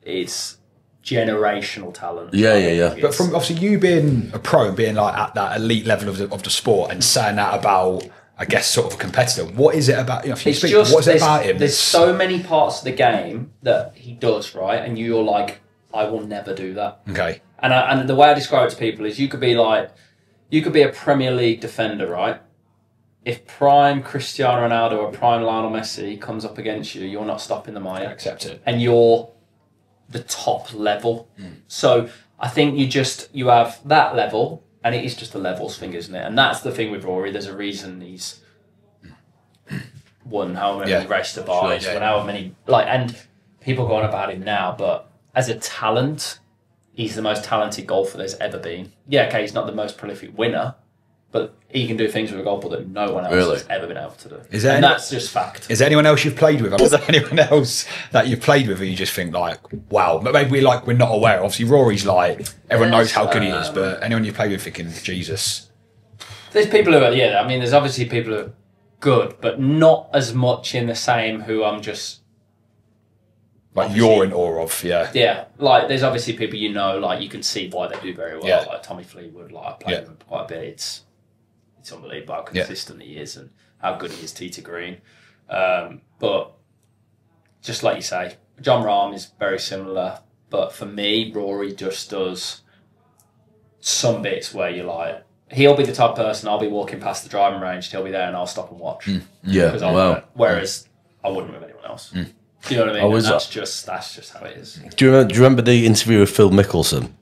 It's generational talent. Yeah. But from obviously you being a pro and being like at that elite level of the sport and saying that about, I guess, sort of a competitor, what is it about, if you speak, what is it about him? There's so many parts of the game that he does, right? And you're like, I will never do that. Okay. And the way I describe it to people is you could be a Premier League defender, right? If prime Cristiano Ronaldo or prime Lionel Messi comes up against you, you're not stopping them, are you? Accept it. And you're the top level. So I think you have that level, and it is just a levels thing, isn't it? And that's the thing with Rory. There's a reason he's won however many race to buy, however many, and people go on about him now, but as a talent, he's the most talented golfer there's ever been. Yeah, okay, he's not the most prolific winner, but he can do things with a golf ball that no one else has ever been able to do. That's just fact. Is there anyone else you've played with? Is there anyone else that you've played with who you just think like, wow, but maybe we're not aware? Obviously, Rory's like, everyone knows how good he is, but anyone you played with thinking, Jesus. There's people who are, there's obviously people who are good, but not as much in the same who I'm just... Like you're in awe of, Yeah, like there's obviously people you can see why they do very well, like Tommy Fleetwood, I played with him quite a bit. It's unbelievable how consistent he is and how good he is tee to green. But just like you say, John Rahm is very similar, but for me, Rory just does some bits where you're like, he'll be the type of person, I'll be walking past the driving range, he'll be there and I'll stop and watch. Yeah, whereas I wouldn't with anyone else. Do you know what I mean? That's just how it is. Do you remember the interview with Phil Mickelson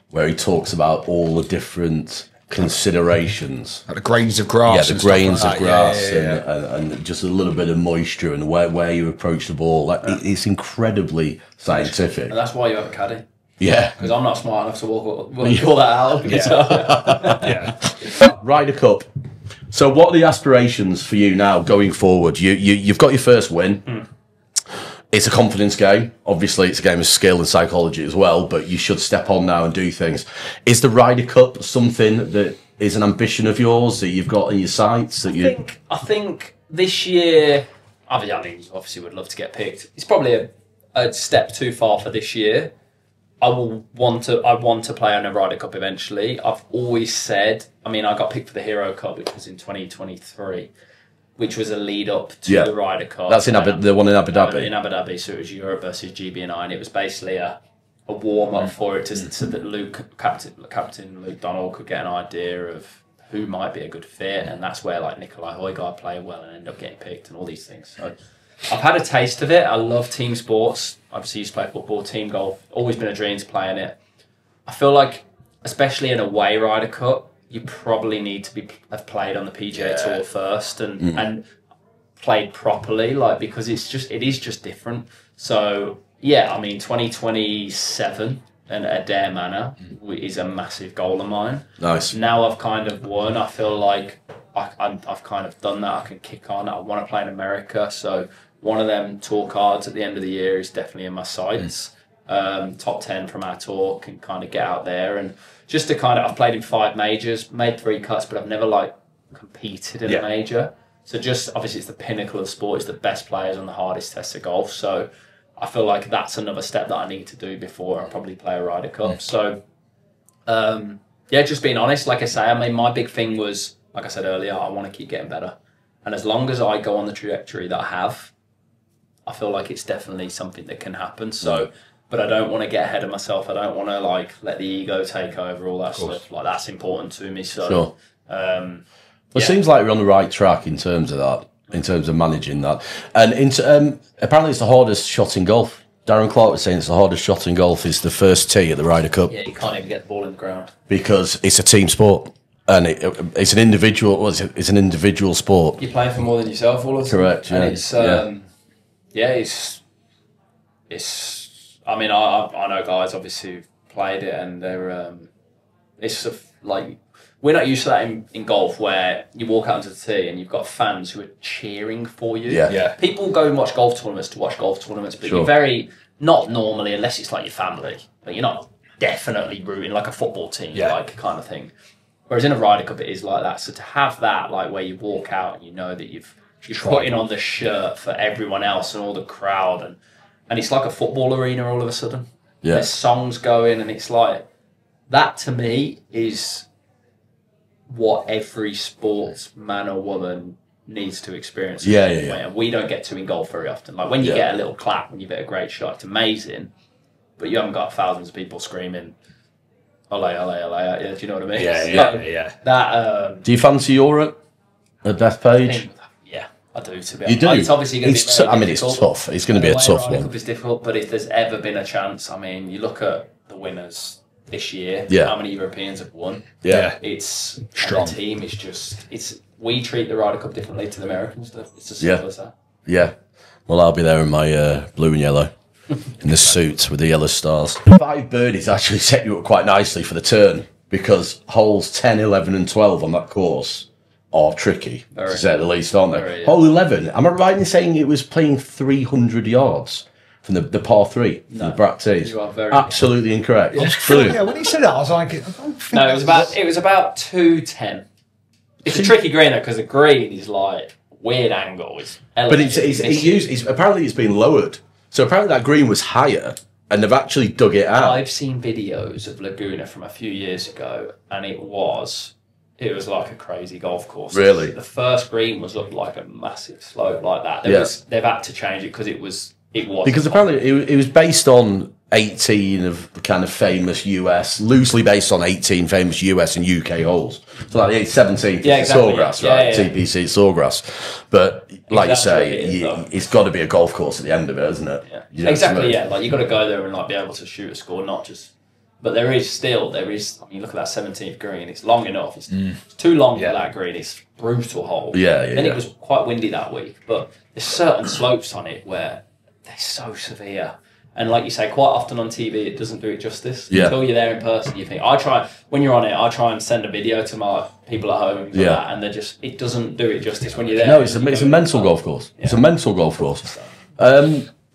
where he talks about all the different considerations? Like the grains of grass. Yeah, the grains of grass and just a little bit of moisture and where you approach the ball. It's incredibly scientific. And that's why you have a caddy. Yeah. Because I'm not smart enough to walk all that out. Ryder Cup. So what are the aspirations for you now going forward? You've got your first win. it's a confidence game. Obviously, it's a game of skill and psychology as well, but you should step on now and do things. Is the Ryder Cup something that is an ambition of yours that you've got in your sights? I think this year, I mean, obviously would love to get picked. It's probably a step too far for this year. I want to play on a Ryder Cup eventually. I've always said, I mean, I got picked for the Hero Cup, which was in 2023, which was a lead up to the Ryder Cup. That's in the one in Abu Dhabi. In Abu Dhabi, so it was Europe versus GB&I, and it was basically a warm up for it so that Captain Luke Donald could get an idea of who might be a good fit, and that's where like Nikolai Højgaard played well and ended up getting picked and all these things. So I've had a taste of it. I love team sports. Obviously, used to play football, team golf. Always been a dream to play in it. I feel like, especially in a away Ryder Cup, you probably need to have played on the PGA Tour first and played properly, like, because it is just different. So yeah, I mean, 2027 and Adair Manor is a massive goal of mine. Nice. Now I've kind of won. I feel like I've kind of done that. I can kick on. I want to play in America, so one of them tour cards at the end of the year is definitely in my sights. Top 10 from our tour can kind of get out there, and just to kind of, I've played in 5 majors, made 3 cuts, but I've never like competed in a major. So just obviously it's the pinnacle of the sport. It's the best players on the hardest tests of golf. So I feel like that's another step that I need to do before I probably play a Ryder Cup. So yeah, just being honest, like I say, I mean, my big thing was, like I said earlier, I want to keep getting better. And as long as I go on the trajectory that I have, I feel like it's definitely something that can happen. So, but I don't want to get ahead of myself. I don't want to like let the ego take over, all that stuff. Like, that's important to me. So, it seems like we're on the right track in terms of that, in terms of managing that. And apparently it's the hardest shot in golf. Darren Clark was saying it's the hardest shot in golf is the first tee at the Ryder Cup. Yeah, you can't even get the ball in the ground. Because it's a team sport. And it's an individual. It's an individual sport. You're playing for more than yourself all the time. Correct. Yeah. And it's. I mean, I know guys obviously who've played it, and they're. It's sort of like, we're not used to that in golf, where you walk out onto the tee and you've got fans who are cheering for you. Yeah. People go and watch golf tournaments to watch golf tournaments, but you're very, not normally, unless it's like your family, but you're not definitely rooting like a football team, like kind of thing. Whereas in a Ryder Cup, it is like that. So to have that, like where you walk out and you know that you're putting on the shirt for everyone else and all the crowd, and it's like a football arena all of a sudden. Yeah. There's songs going, and it's like, that to me is what every sportsman or woman needs to experience. Yeah. And we don't get to in golf very often. Like when you get a little clap when you hit a great shot, it's amazing, but you haven't got thousands of people screaming, ole, ole, ole, yeah, do you know what I mean? Yeah. That, do you fancy Europe at Bethpage? Yeah, I do, to be You honest. do? It's obviously going to be very difficult. It's tough. It's going to be a tough one. It's difficult, but if there's ever been a chance, I mean, you look at the winners this year, how many Europeans have won? Yeah. It's strong. The team is just, we treat the Ryder Cup differently to the American stuff. It's as simple as that. Yeah. Well, I'll be there in my blue and yellow. In the suit with the yellow stars. 5 birdies actually set you up quite nicely for the turn, because holes 10, 11 and 12 on that course are tricky, to say the least, aren't they? Hole 11, am I right in saying it was playing 300 yards from the par 3, from the Brack tees? You are very absolutely incorrect. Yeah, when he said that, I was like, I don't think no, it was about 210. It's a tricky green though, because the green is like weird angle. But apparently it's been lowered. So apparently that green was higher, and they've actually dug it out. I've seen videos of Laguna from a few years ago, and it was like a crazy golf course. Really? The first green looked like a massive slope like that. They've had to change it because it was. Because apparently it was based on 18 of the kind of famous US, loosely based on 18 famous US and UK holes. So like the 17th Sawgrass, right? TPC Sawgrass. But like you say, it's got to be a golf course at the end of it, isn't it? Yeah. You know, exactly, yeah. Like, you've got to go there and like be able to shoot a score, not just... But there is, I mean, look at that 17th green. It's long enough. It's too long for that green. It's a brutal hole. Then it was quite windy that week. But there's certain slopes on it where they're so severe. And like you say, quite often on TV, it doesn't do it justice. Until you're there in person, you think, when you're on it, I try and send a video to my people at home, and it doesn't do it justice when you're there. No, it's a mental golf course. It's a mental golf course.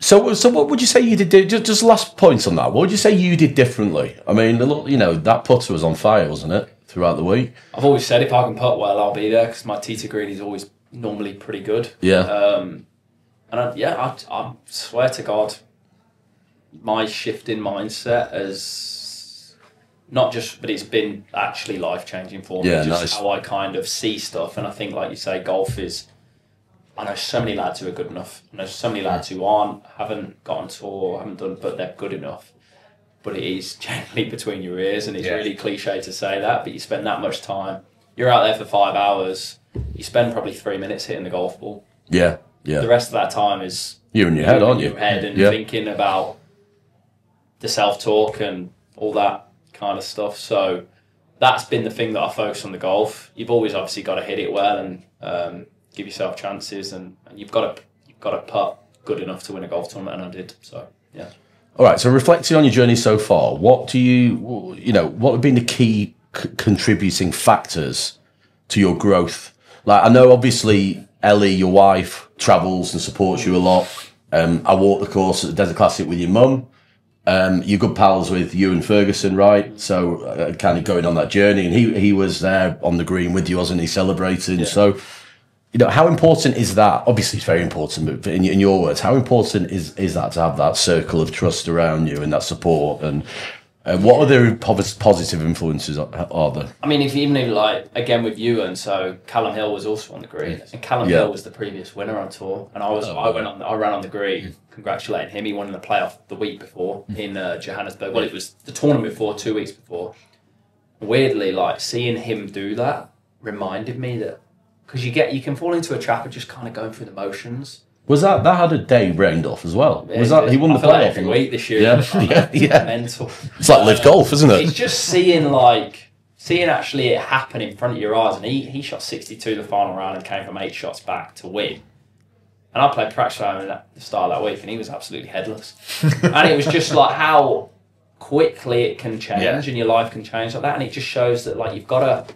So what would you say you did? Just last points on that. What would you say you did differently? I mean, that putter was on fire, wasn't it, throughout the week? I've always said if I can putt well, I'll be there because my tee to green is always normally pretty good. Yeah. I swear to God, my shift in mindset has not just, but it's been actually life changing for me. Yeah, just nice. how I kind of see stuff, and I think, like you say, golf is. I know so many lads who are good enough. I know so many lads who haven't got on tour, haven't done, but they're good enough. But it is generally between your ears, and it's really cliche to say that, but you spend that much time. You're out there for 5 hours. You spend probably 3 minutes hitting the golf ball. Yeah, yeah. The rest of that time is You're in your head, aren't you? In your head and thinking about the self-talk and all that kind of stuff. So that's been the thing that I focus on the golf. You've always obviously got to hit it well and give yourself chances, and you've got to putt good enough to win a golf tournament, and I did. So yeah. All right. So reflecting on your journey so far, what have been the key contributing factors to your growth? Like, I know obviously Ellie, your wife, travels and supports you a lot. I walked the course at the Desert Classic with your mum. You're good pals with Ewan Ferguson, right? So kind of going on that journey, and he was there on the green with you, wasn't he, celebrating? Yeah. So, how important is that? Obviously, it's very important, but in your words, how important is that to have that circle of trust around you and that support? And what other positive influences are there? I mean, even like, again, with Ewan, so Callum Hill was also on the green, and Callum Hill was the previous winner on tour, and I ran on the green, congratulating him. He won in the playoff the week before in Johannesburg. Well, it was the tournament before, 2 weeks before. Weirdly, like, seeing him do that reminded me that, because you can fall into a trap of just kind of going through the motions. Was that had a day rained off as well? Yeah, was that he won the playoff every week this year? Yeah. Mental. It's like live golf, isn't it? It's just seeing actually it happen in front of your eyes. And he shot 62 the final round and came from 8 shots back to win. And I played practice round at the start of that week, and he was absolutely headless. And it was just like how quickly it can change, and your life can change like that. And it just shows that, like, you've got to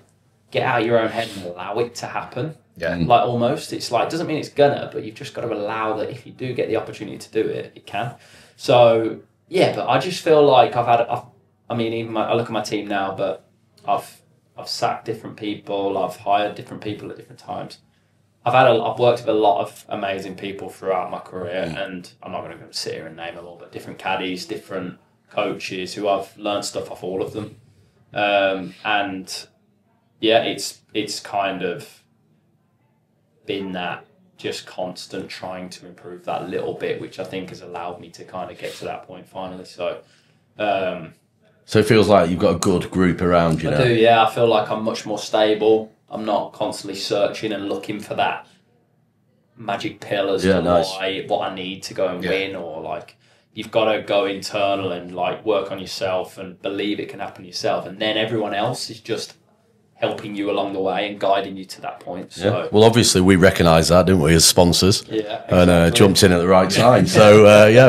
get out of your own head and allow it to happen. Yeah. Like, almost. It's like, doesn't mean it's gonna, but you've just got to allow that if you do get the opportunity to do it, it can. So, yeah, but I just feel like I look at my team now, but I've sacked different people, I've hired different people at different times. I've worked with a lot of amazing people throughout my career, and I'm not going to sit here and name them all, but different caddies, different coaches who I've learned stuff off all of them. And yeah, it's kind of been that just constant trying to improve that little bit, which I think has allowed me to kind of get to that point finally. So it feels like you've got a good group around you now. I do, yeah. I feel like I'm much more stable. I'm not constantly searching and looking for that magic pill as to what I need to go and win, or like, you've got to go internal and like work on yourself and believe it can happen yourself, and then everyone else is just helping you along the way and guiding you to that point. So, well, obviously we recognise that, didn't we, as sponsors? Yeah, exactly. And jumped in at the right time. So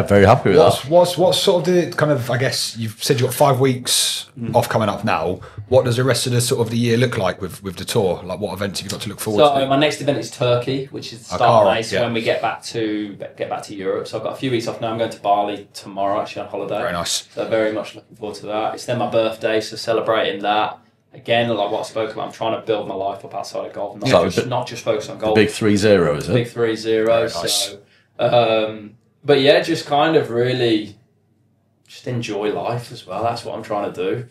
very happy with that. What's sort of the kind of, I guess you've said you've got 5 weeks off coming up now. What does the rest of the sort of the year look like with the tour? Like, what events have you got to look forward to? So my next event is Turkey, which is the start of May. So when we get back to Europe. So I've got a few weeks off now. I'm going to Bali tomorrow, actually, on holiday. Very nice. So very much looking forward to that. It's then my birthday, so celebrating that. Again, like what I spoke about, I'm trying to build my life up outside of golf, not just focus on golf. The big 3-0, is it? Big 3-0. Nice. So, but yeah, just kind of really just enjoy life as well. That's what I'm trying to do.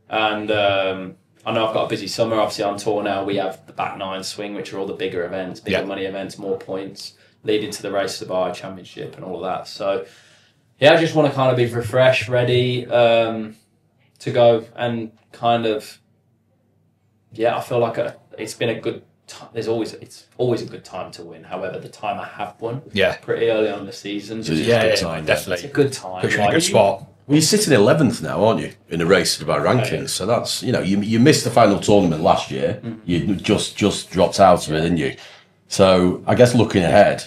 And I know I've got a busy summer. Obviously, on tour now, we have the back nine swing, which are all the bigger events, bigger money events, more points, leading to the Race to Dubai Championship and all of that. So, yeah, I just want to kind of be refreshed, ready to go, and kind of. Yeah, I feel like it's been a good time. It's always a good time to win. However, the time I have won, pretty early on in the season, definitely, it's a good time. Puts you in a good spot. Well, you're sitting 11th now, aren't you, in the Race to Dubai rankings? So that's, you missed the final tournament last year. You just dropped out of it, didn't you? So I guess looking ahead,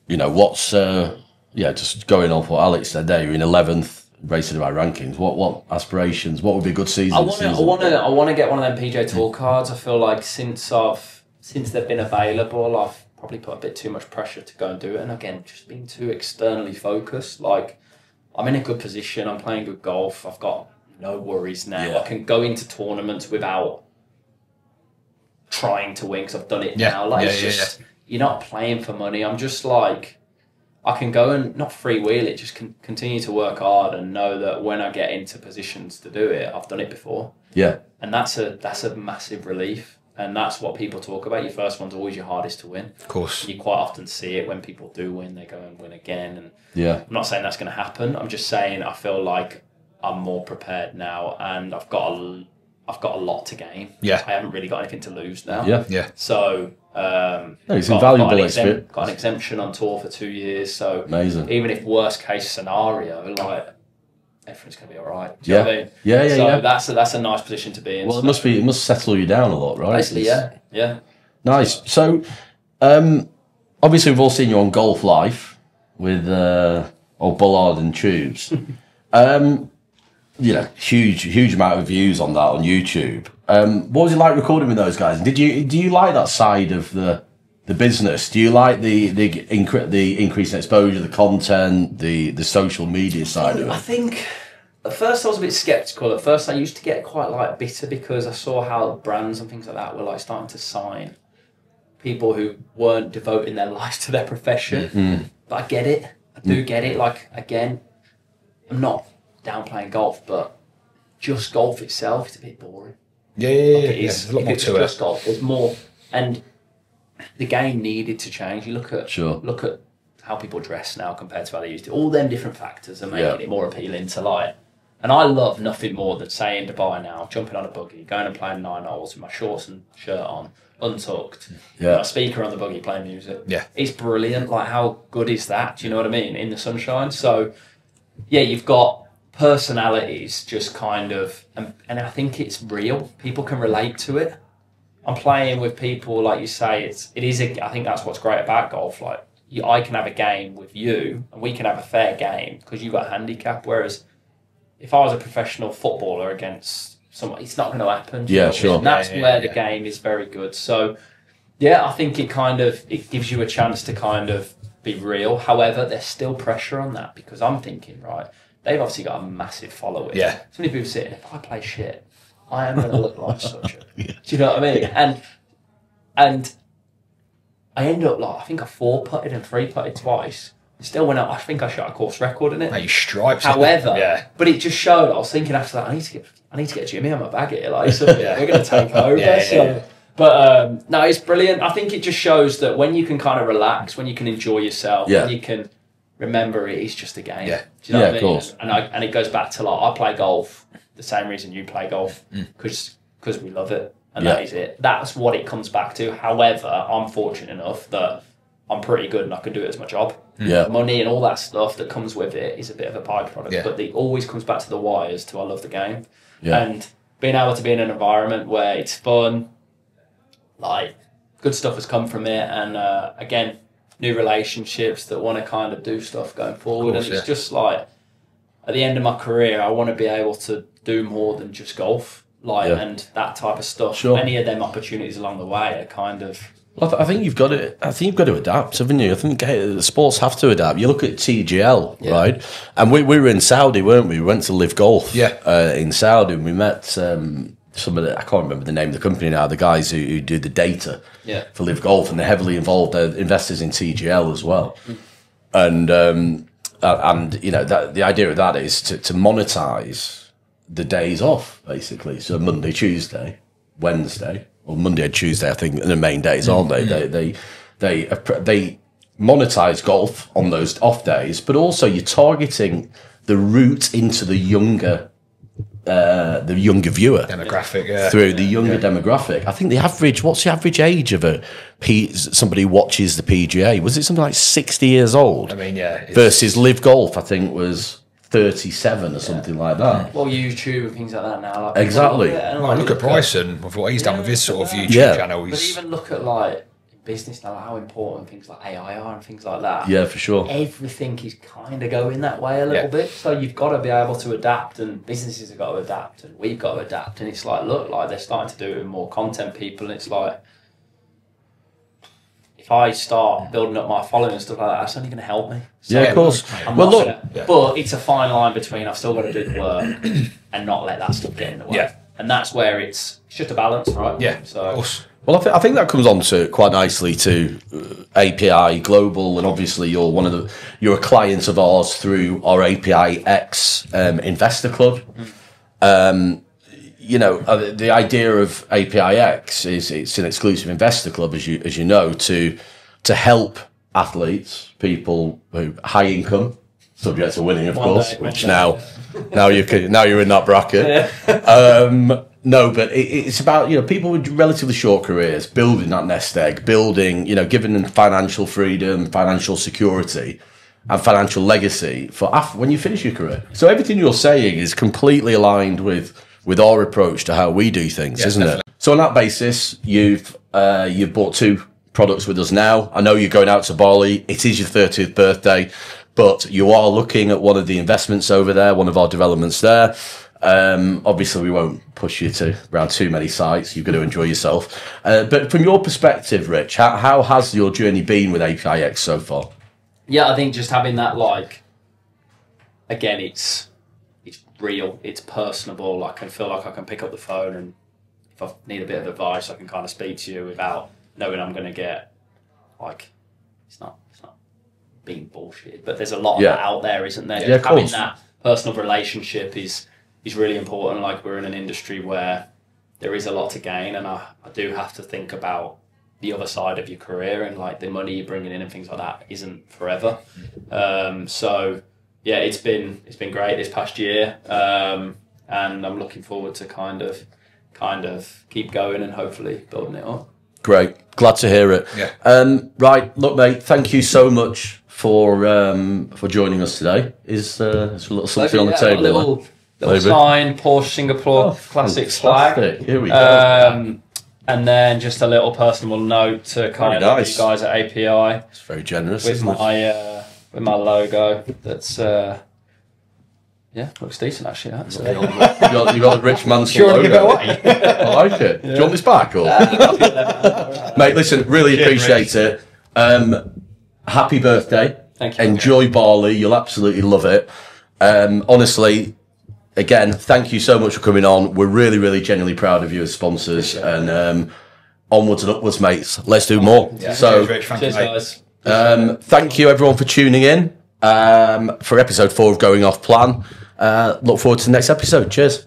what's just going off what Alex said there. You're in 11th. Race to Dubai rankings. What aspirations? What would be a good season? I want to get one of them PJ Tour cards. I feel like since they've been available, I've probably put a bit too much pressure to go and do it. And again, just being too externally focused. Like, I'm in a good position. I'm playing good golf. I've got no worries now. Yeah. I can go into tournaments without trying to win because I've done it now. Like, it's just, you're not playing for money. I'm just like, I can go and not freewheel it, just continue to work hard and know that when I get into positions to do it, I've done it before. Yeah. And that's a massive relief. And that's what people talk about. Your first one's always your hardest to win. Of course. You quite often see it when people do win, they go and win again. And Yeah. I'm not saying that's going to happen. I'm just saying I feel like I'm more prepared now, and I've got a lot to gain. Yeah. I haven't really got anything to lose now. Yeah. Yeah. So it's invaluable experience. Got an exemption on tour for 2 years. So Amazing. even if worst case scenario, like, everything's gonna be all right. Do Yeah. you know what I mean? Yeah, yeah, so yeah. that's a nice position to be in. Well, it must settle you down a lot, right? Basically, yeah. Nice. So, obviously, we've all seen you on Golf Life with old Bullard and Tubes. Huge amount of views on that on YouTube. What was it like recording with those guys? Do you like that side of the business? Do you like the increase in exposure, the content, the social media side of I it? think at first I was a bit skeptical. At first I used to get quite like bitter because I saw how brands and things like that were like starting to sign people who weren't devoting their lives to their profession. Mm-hmm. But I get it. I do get it. Like, again, I'm not downplaying golf, but just golf itself is a bit boring. Yeah. There's a lot more to it. Golf, there's more, and the game needed to change. You look at how people dress now compared to how they used to. All them different factors are making it more appealing to life. And I love nothing more than saying to Dubai now, jumping on a buggy, going and playing 9 holes with my shorts and shirt on, untucked, my speaker on the buggy playing music. Yeah. It's brilliant. Like, how good is that? Do you know what I mean? In the sunshine. So, yeah, you've got personalities just kind of, and I think it's real. People can relate to it. I'm playing with people, like you say, I think that's what's great about golf. Like, I can have a game with you and we can have a fair game because you've got a handicap, whereas if I was a professional footballer against someone, it's not going to happen. Yeah, sure. And that's where the game is very good. So, yeah, I think it gives you a chance to kind of be real. However, there's still pressure on that because I'm thinking, right, they've obviously got a massive following. Yeah. So many people saying, if I play shit, I am going to look like such a... Do you know what I mean? And I ended up like, I think I 4-putted and 3-putted twice. Still went out, I think I shot a course record in it. Mate, stripes. However, but it just showed, I was thinking after that, I need to get Jimmy on my bag here. Like, so we're going to take over. But no, it's brilliant. I think it just shows that when you can kind of relax, when you can enjoy yourself, when you can remember it is just a game. Yeah. Do you know what I mean? Of course. And it goes back to like, I play golf the same reason you play golf, because we love it. And that is it. That's what it comes back to. However, I'm fortunate enough that I'm pretty good and I can do it as my job. Yeah. Money and all that stuff that comes with it is a bit of a byproduct. Yeah. But it always comes back to the why as to I love the game. Yeah. And being able to be in an environment where it's fun, like, good stuff has come from it. And again, new relationships that want to kind of do stuff going forward. Course, and it's just like, at the end of my career, I want to be able to do more than just golf. And that type of stuff. Sure. Any of them opportunities along the way are kind of... Well, I think you've got to. I think you've got to adapt, haven't you? I think the sports have to adapt. You look at TGL, right? And we were in Saudi, weren't we? We went to Live Golf, in Saudi, and we met some of the, I can't remember the name of the company now. The guys who do the data for Live Golf, and they're heavily involved. They're investors in TGL as well, and you know that the idea of that is to monetize the days off, basically. So Monday, Tuesday, Wednesday. Or Monday and Tuesday, I think, are the main days, aren't they? They monetize golf on those off days, but also you're targeting the route into the younger viewer demographic, through the younger demographic. I think what's the average age of somebody who watches the PGA? Was it something like 60 years old? I mean, versus Live Golf, I think was 37 or something like that. Well, YouTube and things like that now. Like, exactly. Look at Bryson with what he's done with his sort of YouTube channel. But even look at like business now, how important things like AI are and things like that. Yeah, for sure. Everything is kind of going that way a little bit. So you've got to be able to adapt, and businesses have got to adapt, and we've got to adapt. And it's like, look, like they're starting to do it with more content people, and it's like, if I start building up my following and stuff like that, that's only going to help me. So Yeah, of course. I'm Well, not look, gonna- but it's a fine line between I've still got to do the work and not let that stuff get in the way. Yeah. And that's where it's just a balance, right? Yeah, So of course. Well, I think that comes on to quite nicely to API Global, and obviously you're a client of ours through our API X Investor Club. You know, the idea of API X is it's an exclusive investor club, as you know, to help athletes, people who high income, subject to winning, of course, which now you're in that bracket. No, but it's about, you know, people with relatively short careers building that nest egg, building, you know, giving them financial freedom, financial security, and financial legacy for when you finish your career. So everything you're saying is completely aligned with our approach to how we do things, isn't definitely. It? So on that basis, you've bought 2 products with us now. I know you're going out to Bali. It is your 30th birthday, but you are looking at one of the investments over there, one of our developments there. Obviously, we won't push you to around too many sites. You've got to enjoy yourself. But from your perspective, Rich, how has your journey been with APIX so far? yeah, I think just having that, like, again, it's real, it's personable. I can feel like I can pick up the phone, and if I need a bit of advice, I can kind of speak to you without knowing I'm going to get, like, it's not being bullshit, but there's a lot of that out there, isn't there? Yeah, of having course. that personal relationship is really important. Like, we're in an industry where there is a lot to gain, and I do have to think about the other side of your career, and like the money you're bringing in and things like that isn't forever. So yeah, it's been great this past year, and I'm looking forward to kind of keep going and hopefully building it up. Great, glad to hear it. Yeah. Right, look, mate, thank you so much for joining us today. Is there's a little something on the table? Little Maybe. sign, Porsche Singapore Classic flag. Fantastic. Here we go. And then just a little personal note to kind of nice. you guys at API It's very generous, with isn't it? my with my logo. That's yeah, looks decent actually. That, so. You got the Rich Mansell logo. Give it away. I like it. Do you want this back? Or? Mate, listen, really appreciate it. Happy birthday. Thank you. Enjoy Bali. You'll absolutely love it. Honestly, again, thank you so much for coming on. We're really, really genuinely proud of you as sponsors. And onwards and upwards, mates. Let's do more. Yeah. So, Cheers, Rich. Thank Cheers, you, mate. guys. thank you everyone for tuning in for episode 4 of Going Off Plan. Look forward to the next episode. Cheers.